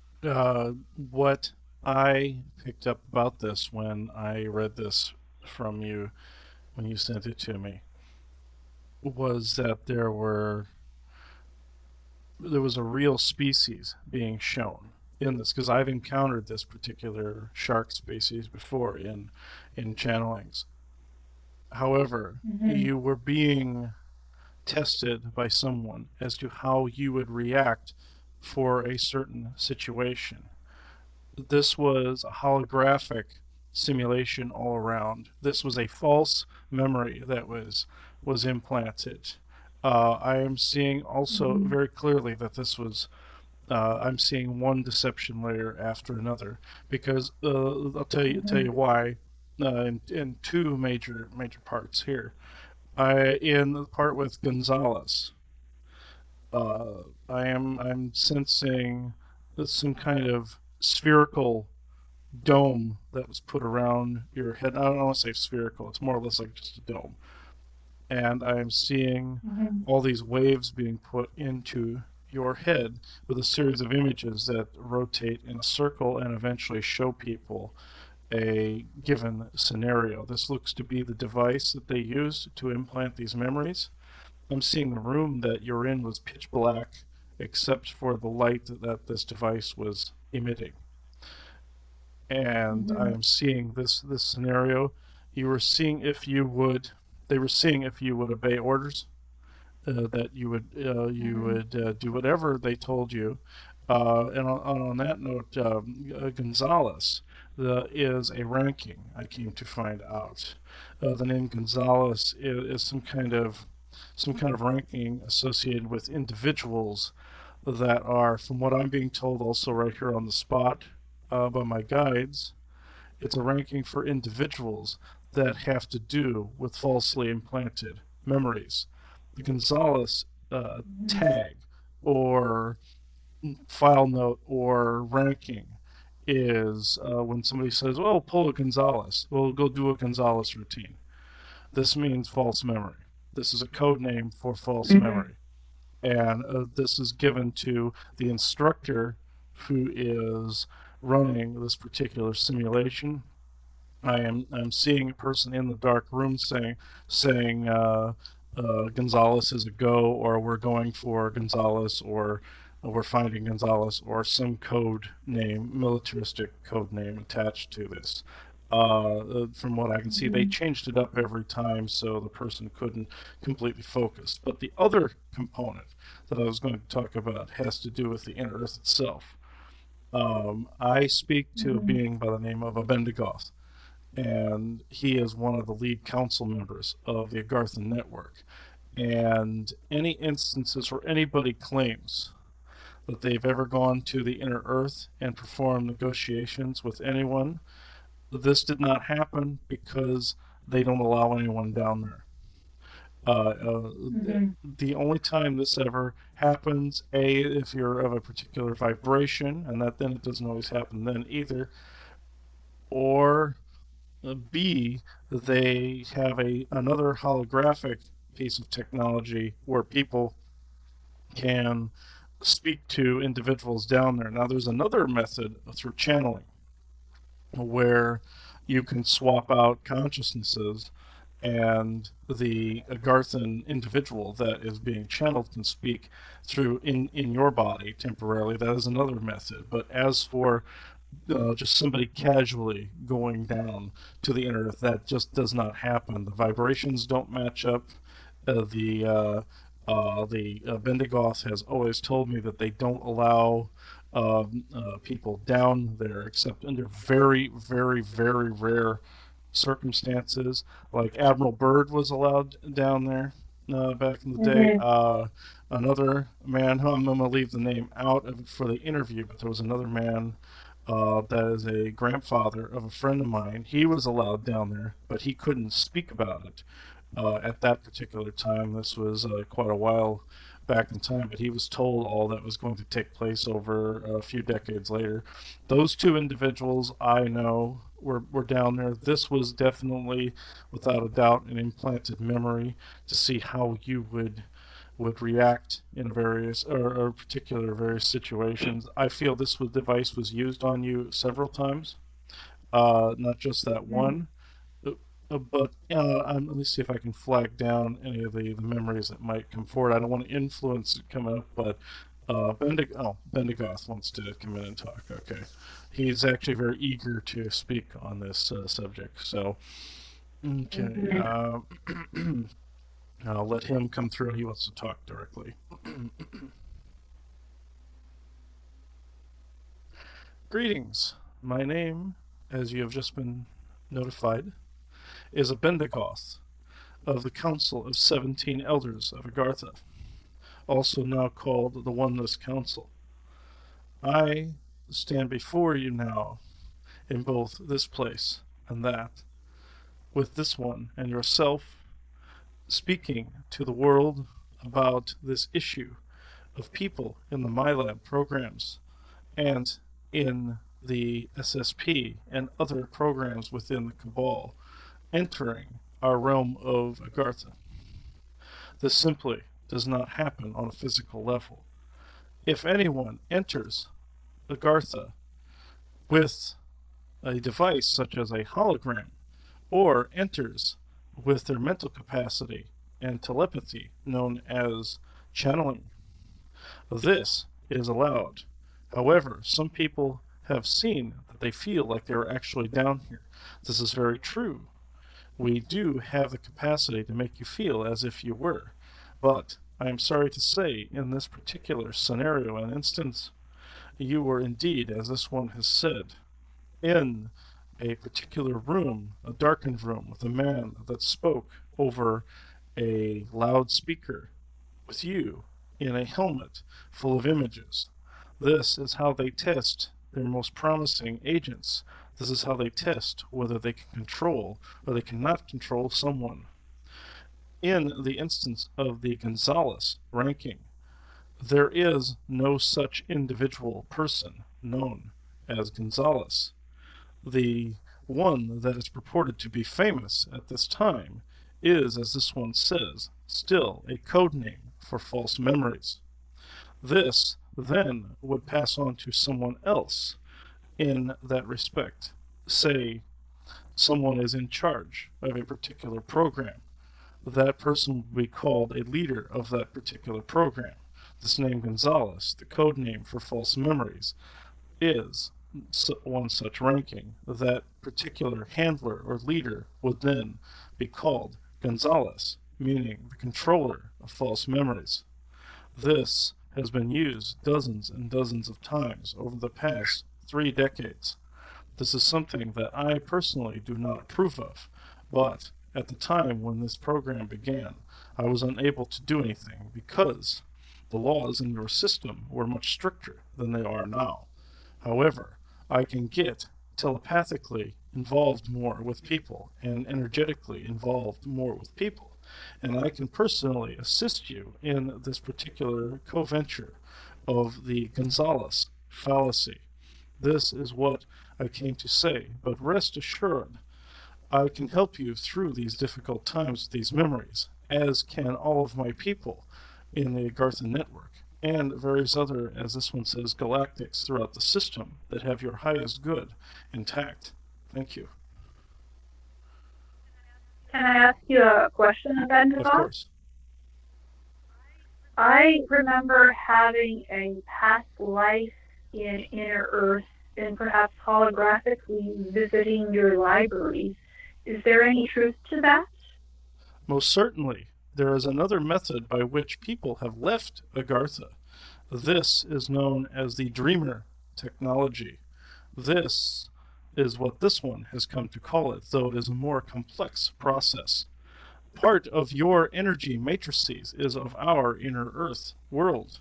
What I picked up about this when I read this from you, when you sent it to me, was that there was a real species being shown in this, because I've encountered this particular shark species before in channelings. However, you were being tested by someone as to how you would react for a certain situation. This was a holographic simulation all around. This was a false memory that was implanted. I am seeing also very clearly that this was I'm seeing one deception layer after another, because I'll tell you why in 2 major parts here. In the part with Gonzalez, I'm sensing some kind of spherical dome that was put around your head. I don't want to say spherical; it's more or less like just a dome. And I'm seeing all these waves being put into your head with a series of images that rotate in a circle and eventually show people a given scenario. This looks to be the device that they used to implant these memories. I'm seeing the room that you're in was pitch black except for the light that this device was emitting. and I am seeing this scenario. You were seeing if you would. They were seeing if you would obey orders, that you would do whatever they told you. And on that note, Gonzalez is a ranking. I came to find out the name Gonzalez is some kind of ranking associated with individuals that are, from what I'm being told, also right here on the spot by my guides. It's a ranking for individuals that have to do with falsely implanted memories. The Gonzalez tag or file note or ranking is when somebody says, "Oh, pull a Gonzalez." Well, go do a Gonzalez routine. This means false memory. This is a code name for false memory. And this is given to the instructor who is running this particular simulation. I'm seeing a person in the dark room saying Gonzalez is a go, or we're going for Gonzalez, or we're finding Gonzalez, or some code name, militaristic code name attached to this. From what I can see, they changed it up every time so the person couldn't completely focus. But the other component that I was going to talk about has to do with the inner Earth itself. I speak to a being by the name of Abendigoth, and he is one of the lead council members of the Agartha network. And any instances where anybody claims that they've ever gone to the inner Earth and performed negotiations with anyone, this did not happen because they don't allow anyone down there. The only time this ever happens, A, if you're of a particular vibration, and that then it doesn't always happen then either, or B, they have another holographic piece of technology where people can speak to individuals down there. Now, there's another method through channeling where you can swap out consciousnesses, and the Agarthan individual that is being channeled can speak through in your body temporarily. That is another method. But as for just somebody casually going down to the inner Earth, that just does not happen. The vibrations don't match up. The Bendigoth has always told me that they don't allow people down there except under very, very, very rare circumstances. Like Admiral Byrd was allowed down there back in the day. Another man, who I'm going to leave the name out of it for the interview, but there was another man that is a grandfather of a friend of mine. He was allowed down there, but he couldn't speak about it at that particular time. This was quite a while back in time, but he was told all that was going to take place over a few decades later. Those two individuals I know were down there. This was definitely, without a doubt, an implanted memory to see how you would react in various or particular various situations. I feel this device was used on you several times, not just that one. But let me see if I can flag down any of the memories that might come forward. I don't want to influence it coming up, but Bendigoth wants to come in and talk. Okay, he's actually very eager to speak on this subject. So, okay, I'll let him come through. He wants to talk directly. Greetings. My name, as you have just been notified, is Abendigoth of the Council of 17 Elders of Agartha, also now called the Oneness Council. I stand before you now in both this place and that, with this one and yourself, speaking to the world about this issue of people in the MyLab programs and in the SSP and other programs within the Cabal entering our realm of Agartha. This simply does not happen on a physical level. If anyone enters Agartha with a device such as a hologram, or enters with their mental capacity and telepathy known as channeling, this is allowed. However, some people have seen but they feel like they're actually down here. This is very true. We do have the capacity to make you feel as if you were. But I am sorry to say, in this particular scenario and instance, you were indeed, as this one has said, in a particular room, a darkened room, with a man that spoke over a loudspeaker with you in a helmet full of images. This is how they test their most promising agents. This is how they test whether they can control or they cannot control someone. In the instance of the Gonzalez ranking, there is no such individual person known as Gonzalez. The one that is purported to be famous at this time is, as this one says, still a code name for false memories. This then would pass on to someone else in that respect. Say someone is in charge of a particular program. That person would be called a leader of that particular program. This name Gonzalez, the code name for false memories, is one such ranking. That particular handler or leader would then be called Gonzalez, meaning the controller of false memories. This has been used dozens and dozens of times over the past 3 decades. This is something that I personally do not approve of, but at the time when this program began, I was unable to do anything because the laws in your system were much stricter than they are now. However, I can get telepathically involved more with people and energetically involved more with people, and I can personally assist you in this particular co-venture of the Gonzalez fallacy. This is what I came to say, but rest assured, I can help you through these difficult times with these memories, as can all of my people in the Agartha network, and various other, as this one says, galactics throughout the system that have your highest good intact. Thank you. Can I ask you a question about Of course. I remember having a past life in Inner Earth and perhaps holographically visiting your libraries. Is there any truth to that? Most certainly. There is another method by which people have left Agartha. This is known as the Dreamer technology. This is what this one has come to call it, though it is a more complex process. Part of your energy matrices is of our Inner Earth world.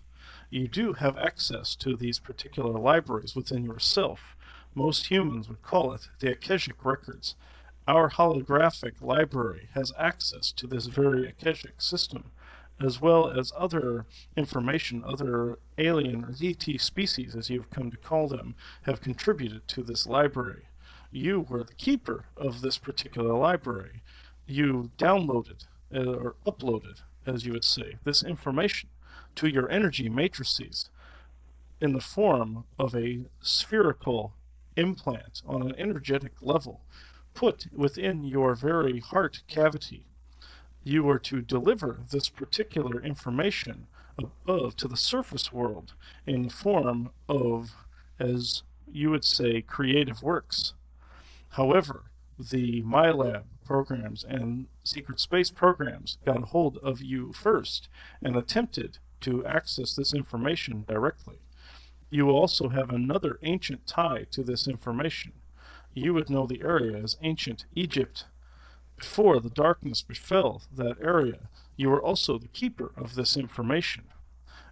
You do have access to these particular libraries within yourself. Most humans would call it the Akashic Records. Our holographic library has access to this very Akashic system, as well as other information. Other alien or ET species, as you've come to call them, have contributed to this library. You were the keeper of this particular library. You downloaded, or uploaded, as you would say, this information to your energy matrices in the form of a spherical implant on an energetic level, put within your very heart cavity. You were to deliver this particular information above to the surface world in the form of, as you would say, creative works. However, the MyLab programs and secret space programs got a hold of you first and attempted to access this information directly. You also have another ancient tie to this information. You would know the area as ancient Egypt. Before the darkness befell that area, you were also the keeper of this information.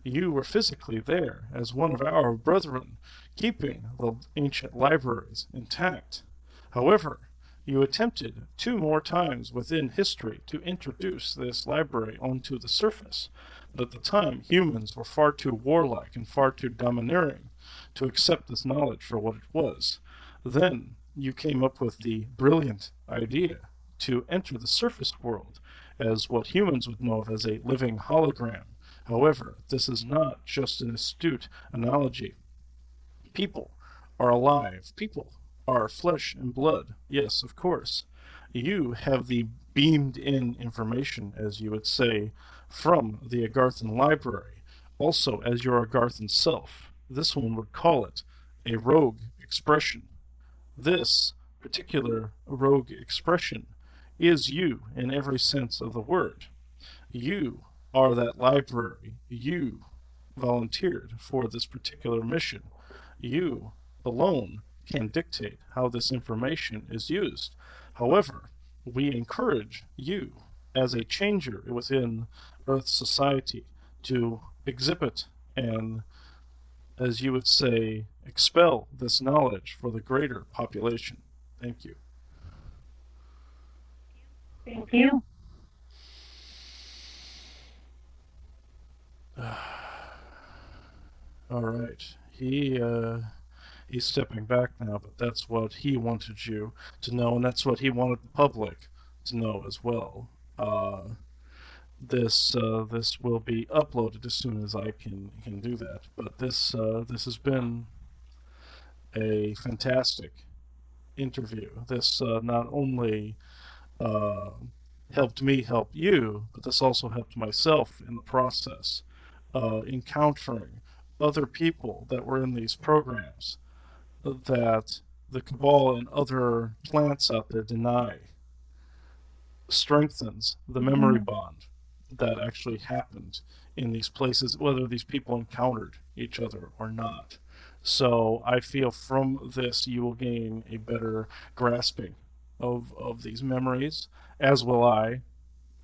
You were physically there as one of our brethren, keeping the ancient libraries intact. However, you attempted 2 more times within history to introduce this library onto the surface, but at the time humans were far too warlike and far too domineering to accept this knowledge for what it was. Then you came up with the brilliant idea to enter the surface world as what humans would know of as a living hologram. However, this is not just an astute analogy. People are alive. People are flesh and blood. Yes, of course. You have the beamed-in information, as you would say, from the Agarthan library, also as your Agarthan self. This one would call it a rogue expression. This particular rogue expression is you in every sense of the word. You are that library. You volunteered for this particular mission. You alone can dictate how this information is used. However, we encourage you as a changer within Earth society to exhibit and, as you would say, expel this knowledge for the greater population. Thank you. Thank you. All right. He's stepping back now, but that's what he wanted you to know, and that's what he wanted the public to know as well. This will be uploaded as soon as I can do that. But this has been a fantastic interview. This not only uh, helped me help you, but this also helped myself in the process. Encountering other people that were in these programs that the cabal and other plants out there deny strengthens the memory bond that actually happened in these places, whether these people encountered each other or not. So I feel from this you will gain a better grasping of these memories, as will I,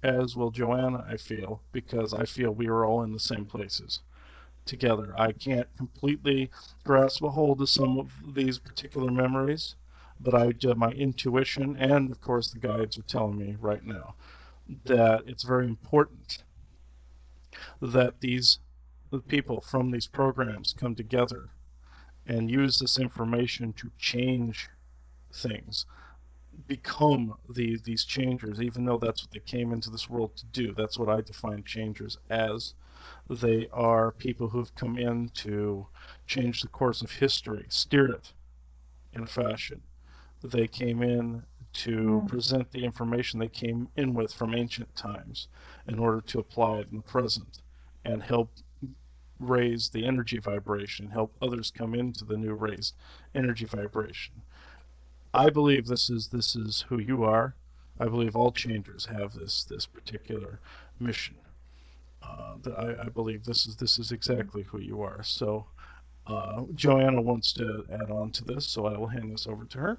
as will Joanna, I feel, because I feel we are all in the same places together. I can't completely grasp a hold of some of these particular memories, but my intuition and, of course, the guides are telling me right now that it's very important that the people from these programs come together and use this information to change things, become these changers, even though that's what they came into this world to do. That's what I define changers as. They are people who've come in to change the course of history, steer it in a fashion. They came in to present the information they came in with from ancient times in order to apply it in the present and help raise the energy vibration, help others come into the new raised energy vibration. I believe this is who you are. I believe all changers have this particular mission. I believe this is exactly who you are. So Joanna wants to add on to this, so I will hand this over to her.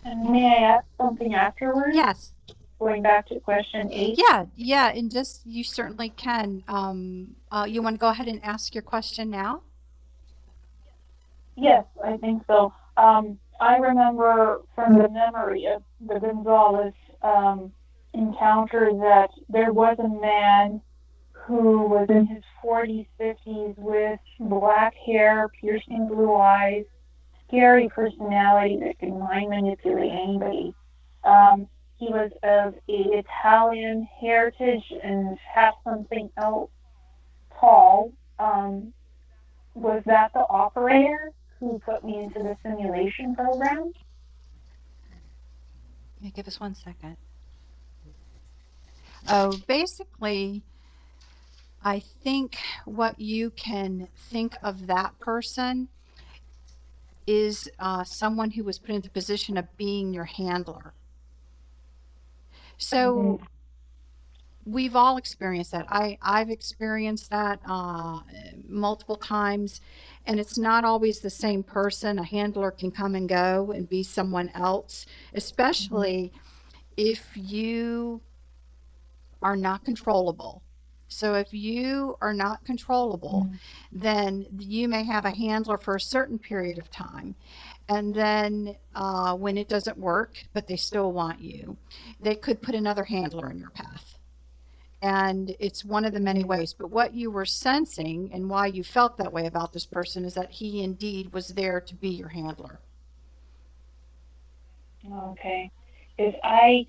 And may I ask something afterwards? Yes. Going back to question 8. Yeah, and just you certainly can. You want to go ahead and ask your question now? Yes, I think so. I remember from the memory of the Gonzalez encounter that there was a man who was in his 40s, 50s with black hair, piercing blue eyes, scary personality that could mind manipulate anybody. He was of an Italian heritage and half something else tall. Was that the operator who put me into the simulation program? Give us 1 second. Oh, basically, I think what you can think of that person is someone who was put into the position of being your handler. So we've all experienced that. I've experienced that multiple times, and it's not always the same person. A handler can come and go and be someone else, especially if you are not controllable. So if you are not controllable, then you may have a handler for a certain period of time. And then when it doesn't work, but they still want you, they could put another handler in your path. And it's one of the many ways. But what you were sensing and why you felt that way about this person is that he indeed was there to be your handler. Okay. If I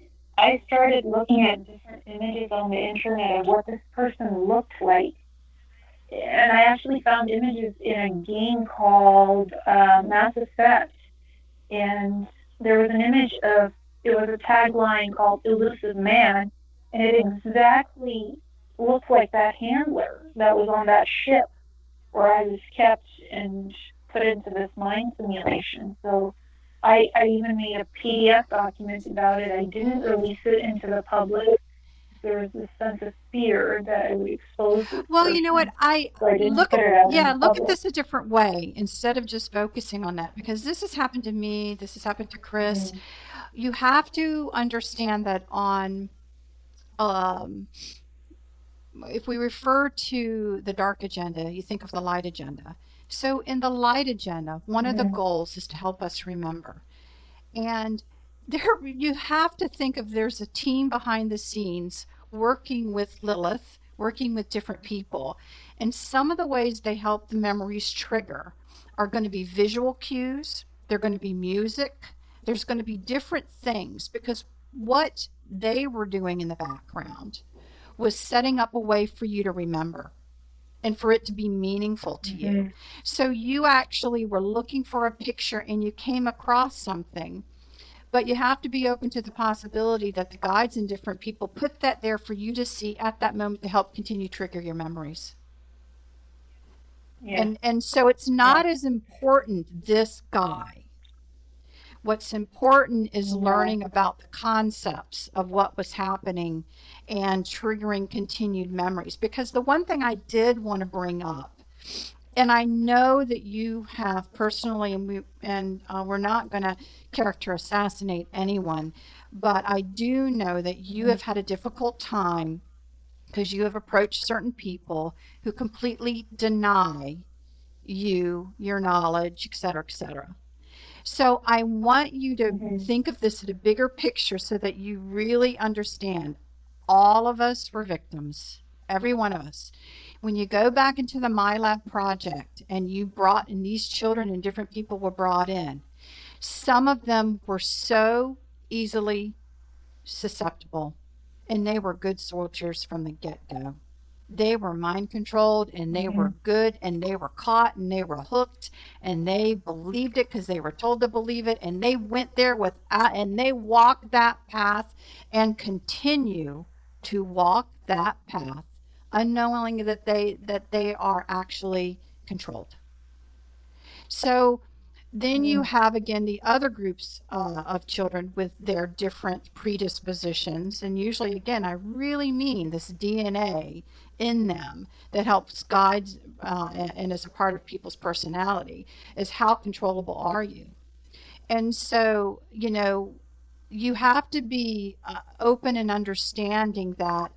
started looking at different images on the internet of what this person looked like. And I actually found images in a game called Mass Effect. And there was an image of, it was a tagline called Elusive Man. And it exactly looked like that handler that was on that ship where I was kept and put into this mind simulation. So I even made a PDF document about it. I didn't release it into the public. There was this sense of fear that I would expose this Well, you know what? person. So I didn't put it out in the Look at public. this a different way instead of just focusing on that, because this has happened to me, this has happened to Chris. Mm-hmm. You have to understand that on um, if we refer to the dark agenda, you think of the light agenda. So in the light agenda, one of the Mm-hmm. goals is to help us remember. And there you have to think of there's a team behind the scenes working with Lilith, working with different people. And some of the ways they help the memories trigger are going to be visual cues, they're going to be music, there's going to be different things, because what they were doing in the background was setting up a way for you to remember and for it to be meaningful to you. Mm-hmm. So you actually were looking for a picture and you came across something, but you have to be open to the possibility that the guides and different people put that there for you to see at that moment to help continue trigger your memories. Yeah. And so it's not as important this guy. What's important is learning about the concepts of what was happening and triggering continued memories. Because the one thing I did want to bring up, and I know that you have personally, we're not going to character assassinate anyone, but I do know that you have had a difficult time because you have approached certain people who completely deny you, your knowledge, et cetera, et cetera. So I want you to Mm-hmm. think of this at a bigger picture so that you really understand all of us were victims, every one of us. When you go back into the MyLab project and you brought in these children and different people were brought in, some of them were so easily susceptible and they were good soldiers from the get-go. They were mind controlled and they Mm-hmm. were good and they were caught and they were hooked and they believed it because they were told to believe it, and they went there and they walked that path and continue to walk that path unknowing that they are actually controlled. So then you have again the other groups of children with their different predispositions, and usually again I really mean this DNA in them that helps guide and is a part of people's personality is how controllable are you. And so you have to be open and understanding that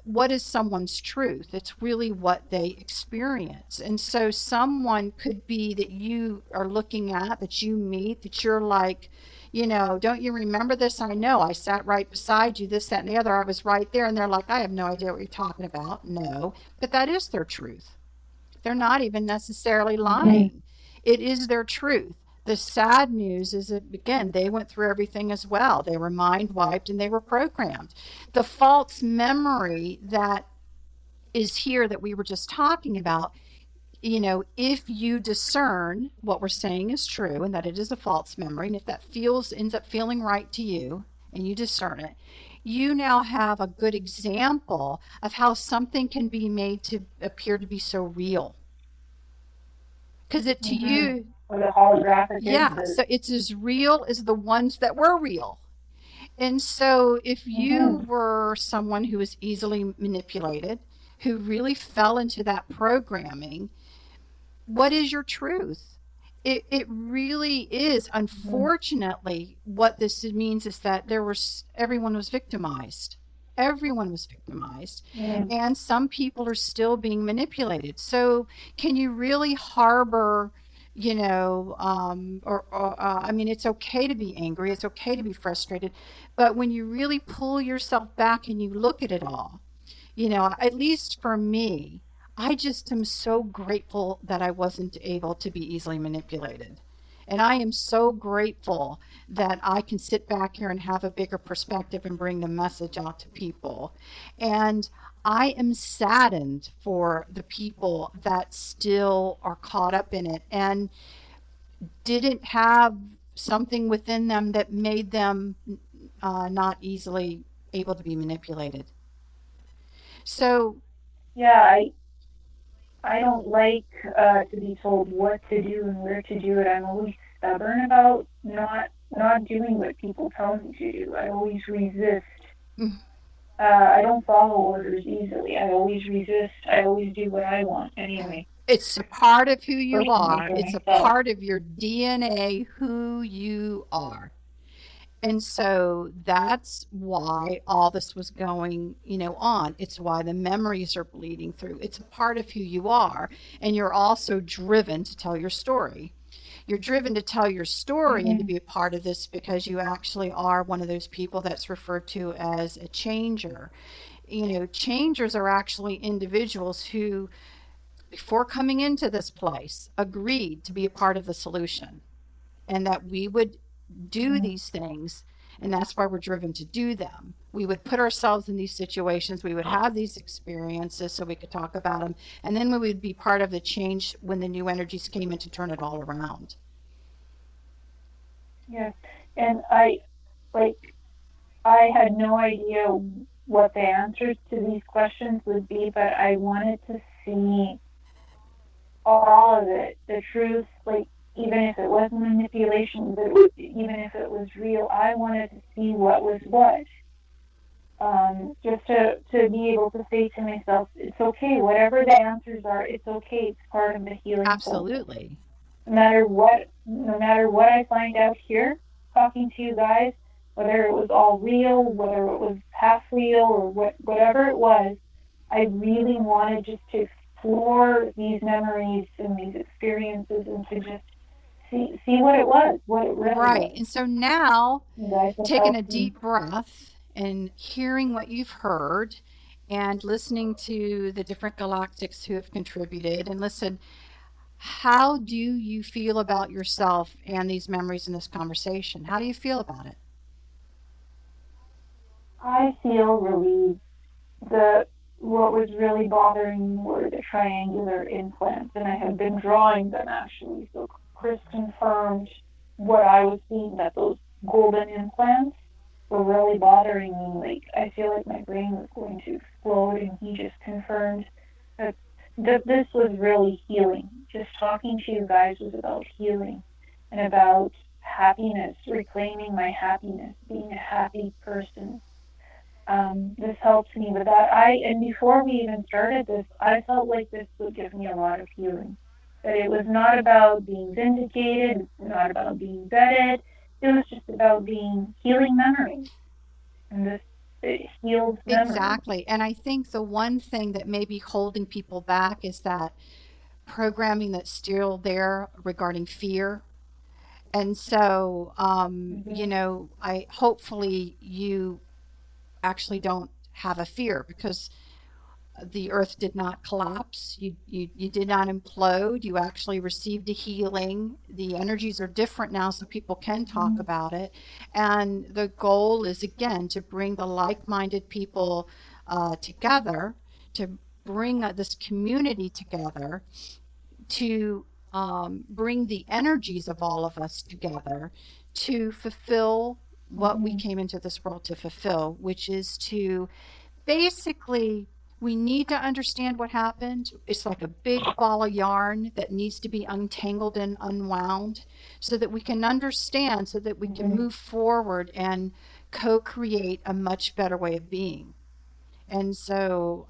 what is someone's truth? It's really what they experience. And so someone could be that you are looking at, that you meet, that you're like, don't you remember this? I know I sat right beside you, this, that, and the other. I was right there. And they're like, I have no idea what you're talking about. No, but that is their truth. They're not even necessarily lying. It is their truth. The sad news is that, again, they went through everything as well. They were mind wiped and they were programmed. The false memory that is here that we were just talking about, if you discern what we're saying is true and that it is a false memory, and if that ends up feeling right to you and you discern it, you now have a good example of how something can be made to appear to be so real. Because it to you, Or the holographic yeah, images. so it's as real as the ones that were real. And so if you were someone who was easily manipulated, who really fell into that programming, what is your truth? It really is. Unfortunately, what this means is that everyone was victimized. Everyone was victimized. And some people are still being manipulated. So can you really harbor, I mean, it's okay to be angry. It's okay to be frustrated. But when you really pull yourself back and you look at it all, at least for me, I just am so grateful that I wasn't able to be easily manipulated. And I am so grateful that I can sit back here and have a bigger perspective and bring the message out to people. And I am saddened for the people that still are caught up in it and didn't have something within them that made them not easily able to be manipulated. So, Yeah, I don't like to be told what to do and where to do it. I'm always stubborn about not doing what people tell me to do. I always resist. Mm. I don't follow orders easily. I always resist. I always do what I want anyway, It's a part of who you personally are. for It's a myself. part of your DNA, who you are. And so that's why all this was going, on. It's why the memories are bleeding through. It's a part of who you are. And you're also driven to tell your story. You're driven to tell your story and to Hmm. be a part of this because you actually are one of those people that's referred to as a changer. Changers are actually individuals who, before coming into this place, agreed to be a part of the solution and that we would do these things. And that's why we're driven to do them. We would put ourselves in these situations, we would have these experiences so we could talk about them, and then we would be part of the change when the new energies came in to turn it all around. Yes, and like I had no idea what the answers to these questions would be, but I wanted to see all of it, the truth, like even if it was manipulation, but even if it was real, I wanted to see what was what. Just to be able to say to myself, it's okay, whatever the answers are, it's okay, it's part of the healing process. Absolutely. No matter what I find out here, talking to you guys, whether it was all real, whether it was half real, or whatever it was, I really wanted just to explore these memories and these experiences and to just see what it was, what it really Right. was. And so now, You guys have taking a helped me. deep breath and hearing what you've heard and listening to the different galactics who have contributed, and listen, how do you feel about yourself and these memories in this conversation? How do you feel about it? I feel relieved. The What was really bothering me were the triangular implants, and I had been drawing them actually. So Chris confirmed what I was seeing, that those golden implants were really bothering me. Like I feel like my brain was going to explode, and he just confirmed that this was really healing. Just talking to you guys was about healing and about happiness, reclaiming my happiness, being a happy person. This helps me with that. And before we even started this, I felt like this would give me a lot of healing. That it was not about being vindicated, it's not about being vetted. It was just about being healing memories, and this it heals memories. Exactly. And I think the one thing that may be holding people back is that programming that's still there regarding fear. And so, Mm-hmm. I hopefully you actually don't have a fear because the earth did not collapse. You did not implode. You actually received a healing. The energies are different now, so people can talk Mm-hmm. about it. And the goal is, again, to bring the like minded people together, to bring this community together, to bring the energies of all of us together to fulfill what we Mm-hmm. came into this world to fulfill, which is to basically, we need to understand what happened. It's like a big ball of yarn that needs to be untangled and unwound so that we can understand, so that we can Mm-hmm. move forward and co create a much better way of being. And so,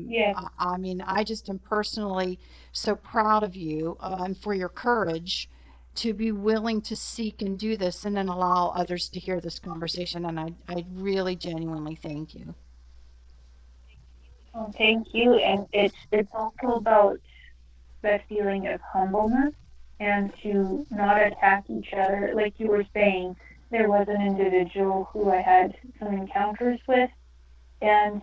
Yes. I mean, I just am personally so proud of you and for your courage to be willing to seek and do this and then allow others to hear this conversation. And I really genuinely thank you. Well, thank you. And it's also about that feeling of humbleness and to not attack each other. Like you were saying, there was an individual who I had some encounters with, and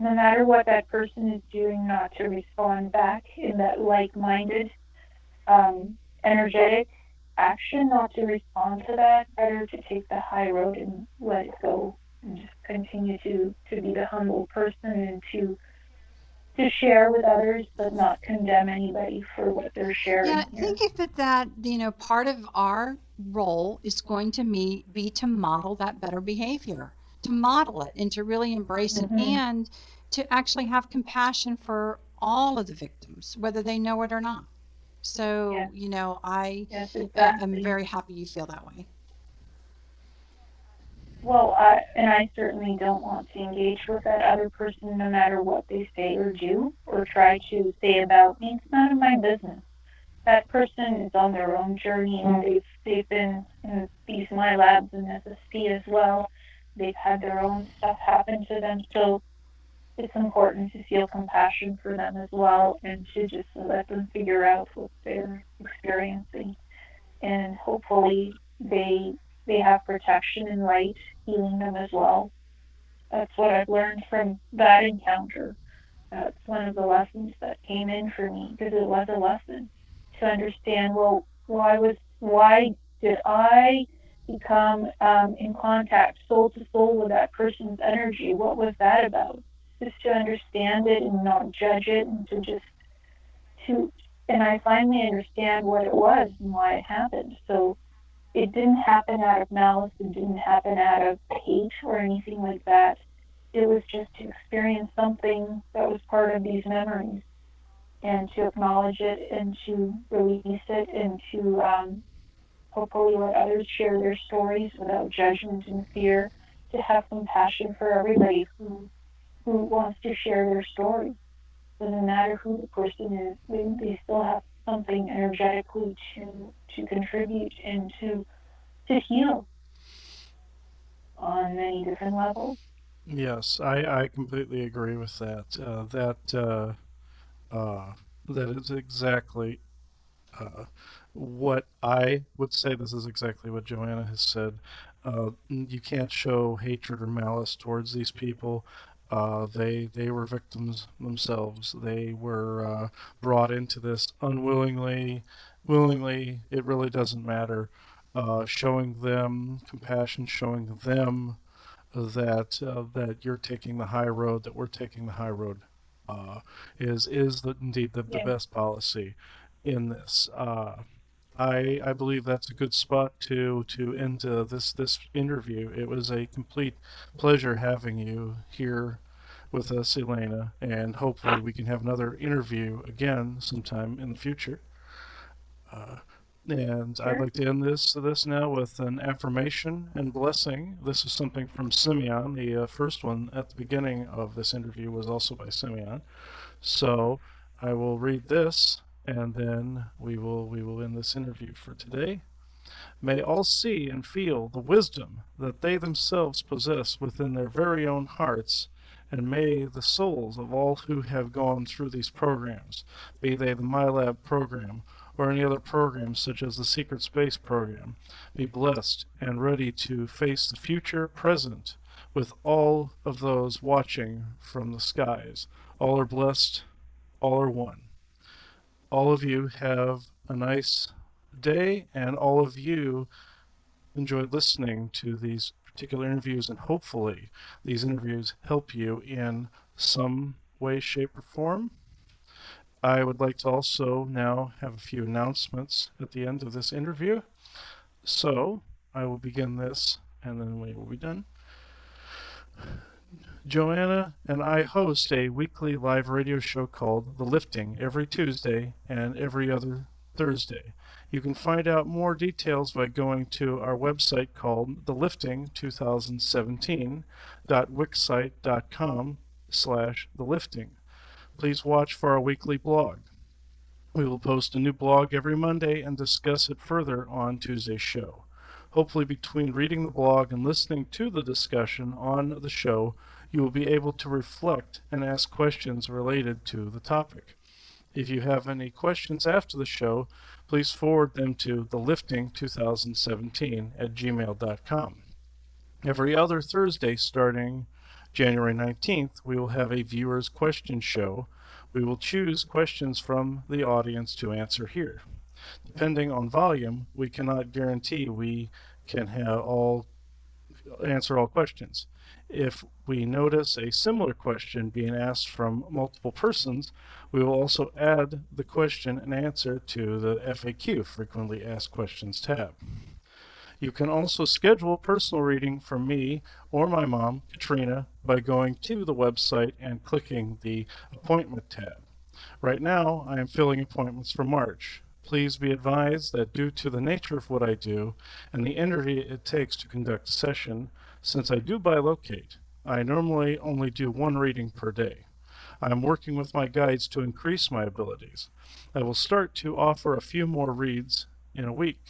no matter what that person is doing, not to respond back in that like minded, energetic action, not to respond to that, better to take the high road and let it go and just continue to be the humble person and to share with others, but not condemn anybody for what they're Yeah, sharing think here. of it that, part of our role is going to be to model that better behavior, to model it and to really embrace it Mm-hmm. and to actually have compassion for all of the victims, whether they know it or not. So, Yes, I yes, am exactly. very happy you feel that way. Well, and I certainly don't want to engage with that other person no matter what they say or do or try to say about me. It's none of my business. That person is on their own journey and they've been in these my labs and SSP as well. They've had their own stuff happen to them, so it's important to feel compassion for them as well and to just let them figure out what they're experiencing. And hopefully they have protection and light healing them as well. That's what I've learned from that encounter. That's one of the lessons that came in for me because it was a lesson to understand. Well, why did I become in contact soul to soul with that person's energy? What was that about? Just to understand it and not judge it, and to just to and I finally understand what it was and why it happened. So it didn't happen out of malice. It didn't happen out of hate or anything like that. It was just to experience something that was part of these memories and to acknowledge it and to release it and to hopefully let others share their stories without judgment and fear, to have compassion for everybody who wants to share their story. Doesn't matter who the person is, they still have something energetically to contribute and to heal on many different levels. Yes, I completely agree with that. Uh, that is exactly uh, what I would say. This is exactly what Joanna has said. You can't show hatred or malice towards these people. They were victims themselves. They were brought into this unwillingly, willingly. It really doesn't matter. Showing them compassion, showing them that you're taking the high road, that we're taking the high road, is indeed the Yes, best policy in this. I believe that's a good spot to end this interview. It was a complete pleasure having you here with us, Elena, and hopefully we can have another interview again sometime in the future. Uh, and I'd sure. like to end this now with an affirmation and blessing. This is something from Simeon. The first one at the beginning of this interview was also by Simeon. So I will read this, and then we will end this interview for today. May all see and feel the wisdom that they themselves possess within their very own hearts, and may the souls of all who have gone through these programs, be they the MyLab program or any other programs such as the Secret Space program, be blessed and ready to face the future present with all of those watching from the skies. All are blessed, all are one. All of you have a nice day, and all of you enjoyed listening to these particular interviews, and hopefully these interviews help you in some way, shape, or form. I would like to also now have a few announcements at the end of this interview. So I will begin this, and then we will be done. Joanna and I host a weekly live radio show called The Lifting every Tuesday and every other Thursday. You can find out more details by going to our website called thelifting2017.wixsite.com/thelifting. Please watch for our weekly blog. We will post a new blog every Monday and discuss it further on Tuesday's show. Hopefully, between reading the blog and listening to the discussion on the show, you will be able to reflect and ask questions related to the topic. If you have any questions after the show, please forward them to thelifting2017@gmail.com. Every other Thursday starting January 19th, we will have a viewer's question show. We will choose questions from the audience to answer here. Depending on volume, we cannot guarantee we can answer all questions. If we notice a similar question being asked from multiple persons, we will also add the question and answer to the FAQ, Frequently Asked Questions tab. You can also schedule a personal reading from me or my mom, Katryna, by going to the website and clicking the Appointment tab. Right now, I am filling appointments for March. Please be advised that due to the nature of what I do and the energy it takes to conduct a session, since I do bilocate, I normally only do one reading per day. I am working with my guides to increase my abilities. I will start to offer a few more reads in a week.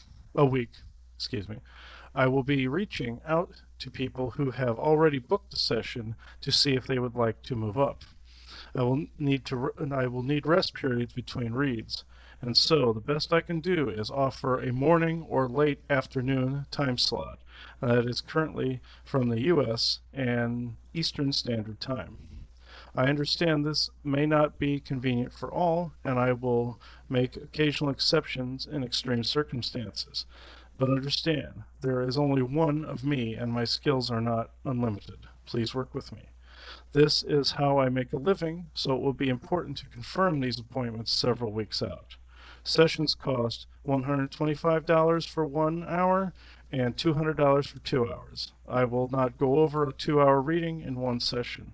Excuse me. I will be reaching out to people who have already booked a session to see if they would like to move up. I will need rest periods between reads, and so the best I can do is offer a morning or late afternoon time slot that is currently from the US and Eastern Standard Time. I understand this may not be convenient for all, and I will make occasional exceptions in extreme circumstances. But understand, there is only one of me and my skills are not unlimited. Please work with me. This is how I make a living, so it will be important to confirm these appointments several weeks out. Sessions cost $125 for 1 hour and $200 for 2 hours. I will not go over a 2-hour reading in one session.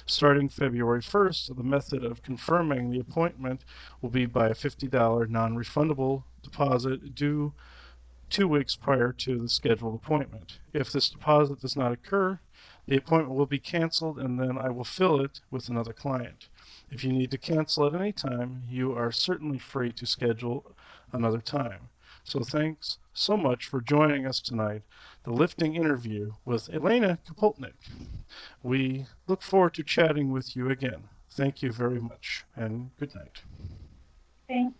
Starting February 1st, the method of confirming the appointment will be by a $50 non-refundable deposit due 2 weeks prior to the scheduled appointment. If this deposit does not occur, the appointment will be canceled and then I will fill it with another client. If you need to cancel at any time, you are certainly free to schedule another time. So thanks so much for joining us tonight, the lifting interview with Elena Kapotnik. We look forward to chatting with you again. Thank you very much, and good night. Thank